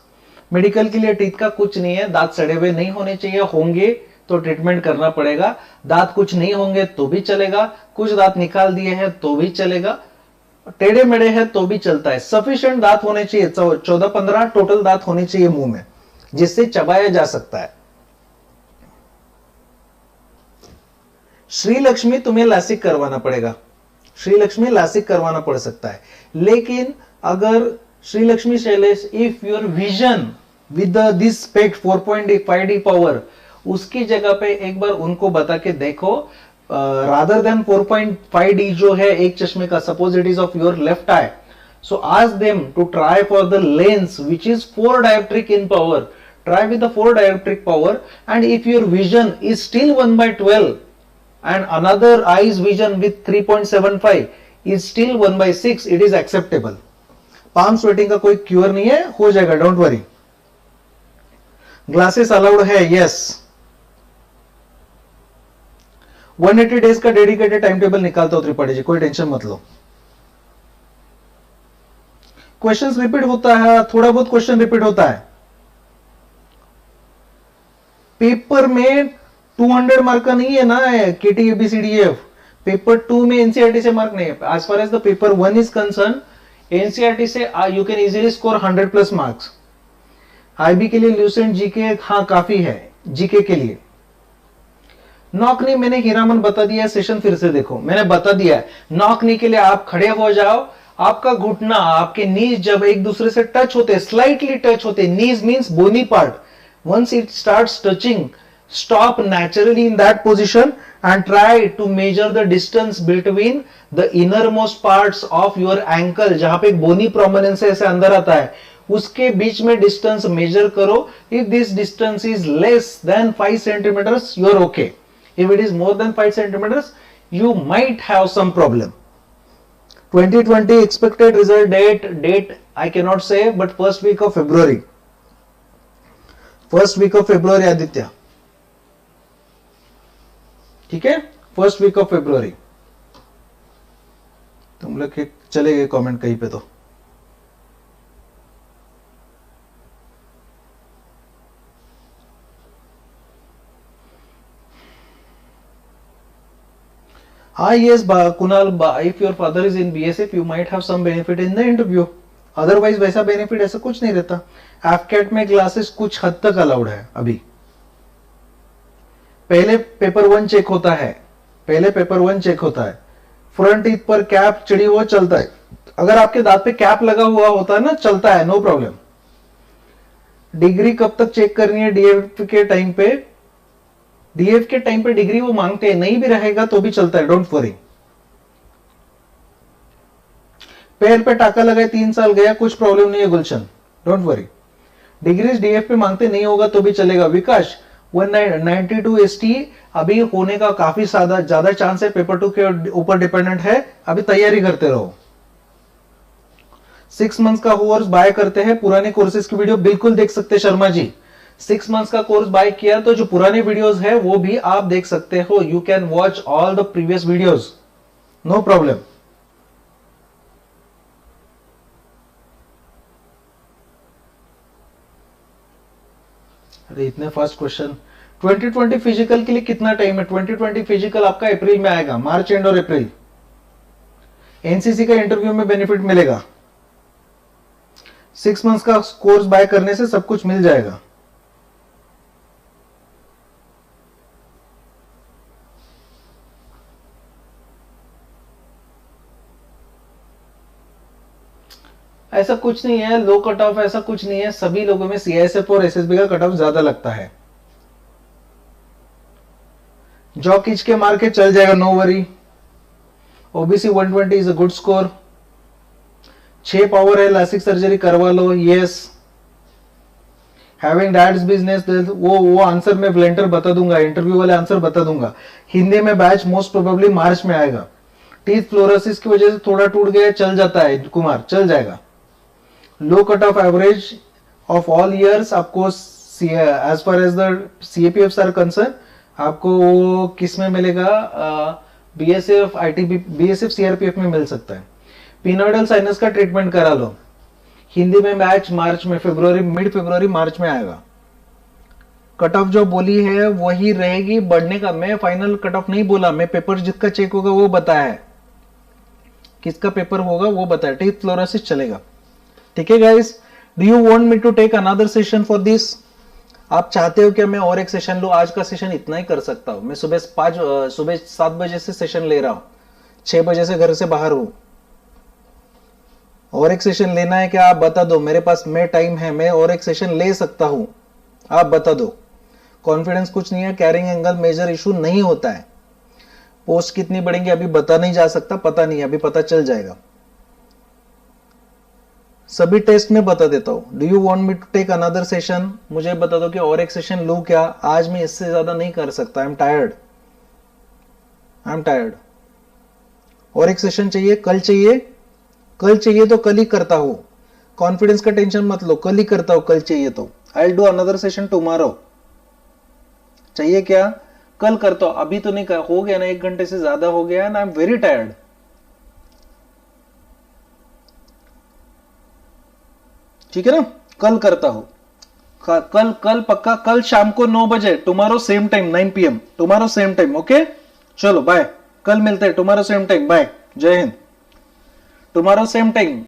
मेडिकल के लिए टीथ का कुछ नहीं है, दांत सड़े हुए नहीं होने चाहिए, होंगे तो ट्रीटमेंट करना पड़ेगा। दांत कुछ नहीं होंगे तो भी चलेगा, कुछ दांत निकाल दिए हैं तो भी चलेगा, टेढ़े मेढ़े हैं तो भी चलता है। सफिशिएंट दांत होने चाहिए, 14-15 टोटल दांत होने चाहिए मुंह में, जिससे चबाया जा सकता है। श्री लक्ष्मी तुम्हें लासिक करवाना पड़ेगा, श्री लक्ष्मी लासिक करवाना पड़ सकता है। लेकिन अगर Shri Lakshmi Shailesh, if your vision with this spec 4.5D power, उसकी जगह पे एक बार उनको बता के देखो, रादर देन 4.5D जो है एक चश्मे का, suppose it is of your left eye, so ask them to try for the lens which is 4 dioptric in power, try with the 4 dioptric power, and if your vision is still 1/12 and another eye's vision with 3.75 is still 1/6, it is acceptable. palm sweating का कोई क्योर नहीं है, हो जाएगा, डोंट वरी। ग्लासेस अलाउड है, यस। 180 डेज का डेडिकेटेड टाइम टेबल निकालता हूं त्रिपाठी जी, कोई टेंशन मत लो। क्वेश्चंस रिपीट होता है, थोड़ा बहुत क्वेश्चन रिपीट होता है। पेपर में 200 मार्क का नहीं है ना केटीएबीसीडीएफ, पेपर 2 में एनसीईआरटी से मार्क नहीं है। As far as the paper 1 is concern, NCERT से you can easily score 100+ marks. IB के लिए ल्यूसेंट जीके हाँ काफी है, जीके के लिए। नॉकनी मैंने हीरामन बता दिया है, सेशन फिर से देखो, मैंने बता दिया है। नॉकनी के लिए आप खड़े हो जाओ, आपका घुटना, आपके नीज जब एक दूसरे से टच होते, स्लाइटली टच होते, knees means bony part, once it starts touching, stop naturally in that position and try to measure the distance between the innermost parts of your ankle, जहां पे एक बोनी प्रोमिनेंस ऐसे अंदर आता है, उसके बीच में डिस्टेंस मेजर करो। if this distance is less than 5 centimeters you are okay, if it is more than 5 centimeters you might have some problem. 2020 expected result date I cannot say, but first week of February, first week of February Aditya, ठीक है, फर्स्ट वीक ऑफ फेब्रुवरी। तुम लोग चले गए कमेंट कहीं पे तो। हाँ yes Kunal, if your father is in BSF you might have some benefit in the interview. Otherwise वैसा बेनिफिट ऐसा कुछ नहीं रहता। एफकेट में ग्लासेस कुछ हद तक अलाउड है अभी। पहले पेपर 1 चेक होता है, पहले पेपर 1 चेक होता है। फ्रंट टीथ पर कैप चढ़ी हुआ चलता है, अगर आपके दांत पे कैप लगा हुआ होता है ना, चलता है, नो प्रॉब्लम। डिग्री कब तक चेक करनी है? डीएफ के टाइम पे, डीएफ के टाइम पे डिग्री वो मांगते हैं, नहीं भी रहेगा तो भी चलता है, डोंट वरी। पैर पे टाका लगाए 3 साल गया, कुछ प्रॉब्लम नहीं है गुलशन, डोंट वरी। डिग्रीज डीएफ पे मांगते नहीं होगा तो भी चलेगा। विकास 192 ST अभी होने का काफी ज्यादा चांस है, पेपर 2 के ऊपर डिपेंडेंट है, अभी तैयारी करते रहो। 6 मंथ्स का कोर्स बाय करते हैं, पुराने कोर्सेज की वीडियो बिल्कुल देख सकते हैं शर्मा जी। 6 मंथ्स का कोर्स बाय किया तो जो पुराने वीडियोस है वो भी आप देख सकते हो, you can watch all the previous videos, no problem. अरे इतने फास्ट क्वेश्चन। 2020 फिजिकल के लिए कितना टाइम है? 2020 फिजिकल आपका अप्रैल में आएगा, मार्च एंड और अप्रैल। एनसीसी का इंटरव्यू में बेनिफिट मिलेगा। 6 मंथ्स का कोर्स बाय करने से सब कुछ मिल जाएगा। ऐसा कुछ नहीं है, लो कट ऑफ ऐसा कुछ नहीं है, सभी लोगों में सीआईएसएफ और एसएसबी का कट ऑफ ज्यादा लगता है। जॉ खींच के मार के चल जाएगा, no worry. OBC 120 is a good score. 6 power है, लासिक सर्जरी करवा लो, यस। हैविंग डैड्स बिजनेस, वो आंसर मैं ब्लेंडर बता दूंगा, इंटरव्यू वाले आंसर बता दूंगा। हिंदी में बैच मोस्ट प्रोबेबली मार्च में आएगा। टीथ फ्लोरोसिस की वजह से थोड़ा टूट गया, चल जाता है कुमार, चल जाएगा। Low cut off average of all years आपको as far as the CAPF are concern, आपको वो किस में मिलेगा? बीएसएफ आईटीबी, बीएसएफ सीआरपीएफ में मिल सकता है। पिनोइडल साइनस का ट्रीटमेंट करा लो। हिंदी में बैच मार्च में, फरवरी, मिड फरवरी मार्च में आएगा। कट ऑफ जो बोली है वही रहेगी, बढ़ने का मैं फाइनल कट ऑफ नहीं बोला, मैं पेपर जिसका चेक होगा वो बताया है, किसका पेपर होगा वो बताया। टीथ फ्लोरोसिस चलेगा, ठीक है guys. Do you want me to take another session for this? आप चाहते हो कि मैं और एक सेशन लूं? आज का सेशन इतना ही कर सकता हूं मैं। सुबह 7 बजे से सेशन ले रहा हूं, 6 बजे से घर से बाहर हूं। और एक सेशन लेना है क्या? आप बता दो, मेरे पास में टाइम है, मैं और एक सेशन ले सकता हूं, आप बता दो। कॉन्फिडेंस कुछ नहीं है, कैरिंग एंगल मेजर इशू नहीं होता है। पोस्ट कितनी बढ़ेंगी अभी बता नहीं जा सकता, पता नहीं, अभी पता चल जाएगा। सभी टेस्ट में बता देता हूं। Do you want me to take another session? मुझे बता दो कि और एक सेशन लूं क्या? आज मैं इससे ज्यादा नहीं कर सकता, I am tired, I am tired. और एक सेशन चाहिए, कल चाहिए? कल चाहिए तो कल ही करता हूं, कॉन्फिडेंस का टेंशन मत लो, कल ही करता हूं, कल चाहिए तो। I will do another session tomorrow. चाहिए क्या? कल करता हूं, अभी तो नहीं कर, हो गया ना, 1 घंटे से ज्यादा हो गया है ना, आई एम वेरी टायर्ड। ठीक है ना, कल करता हूं, कल पक्का, कल शाम को 9 बजे, tomorrow same time 9 PM, tomorrow same time, okay. चलो बाय, कल मिलते हैं, टुमारो सेम टाइम, बाय, जय हिंद। Tomorrow same time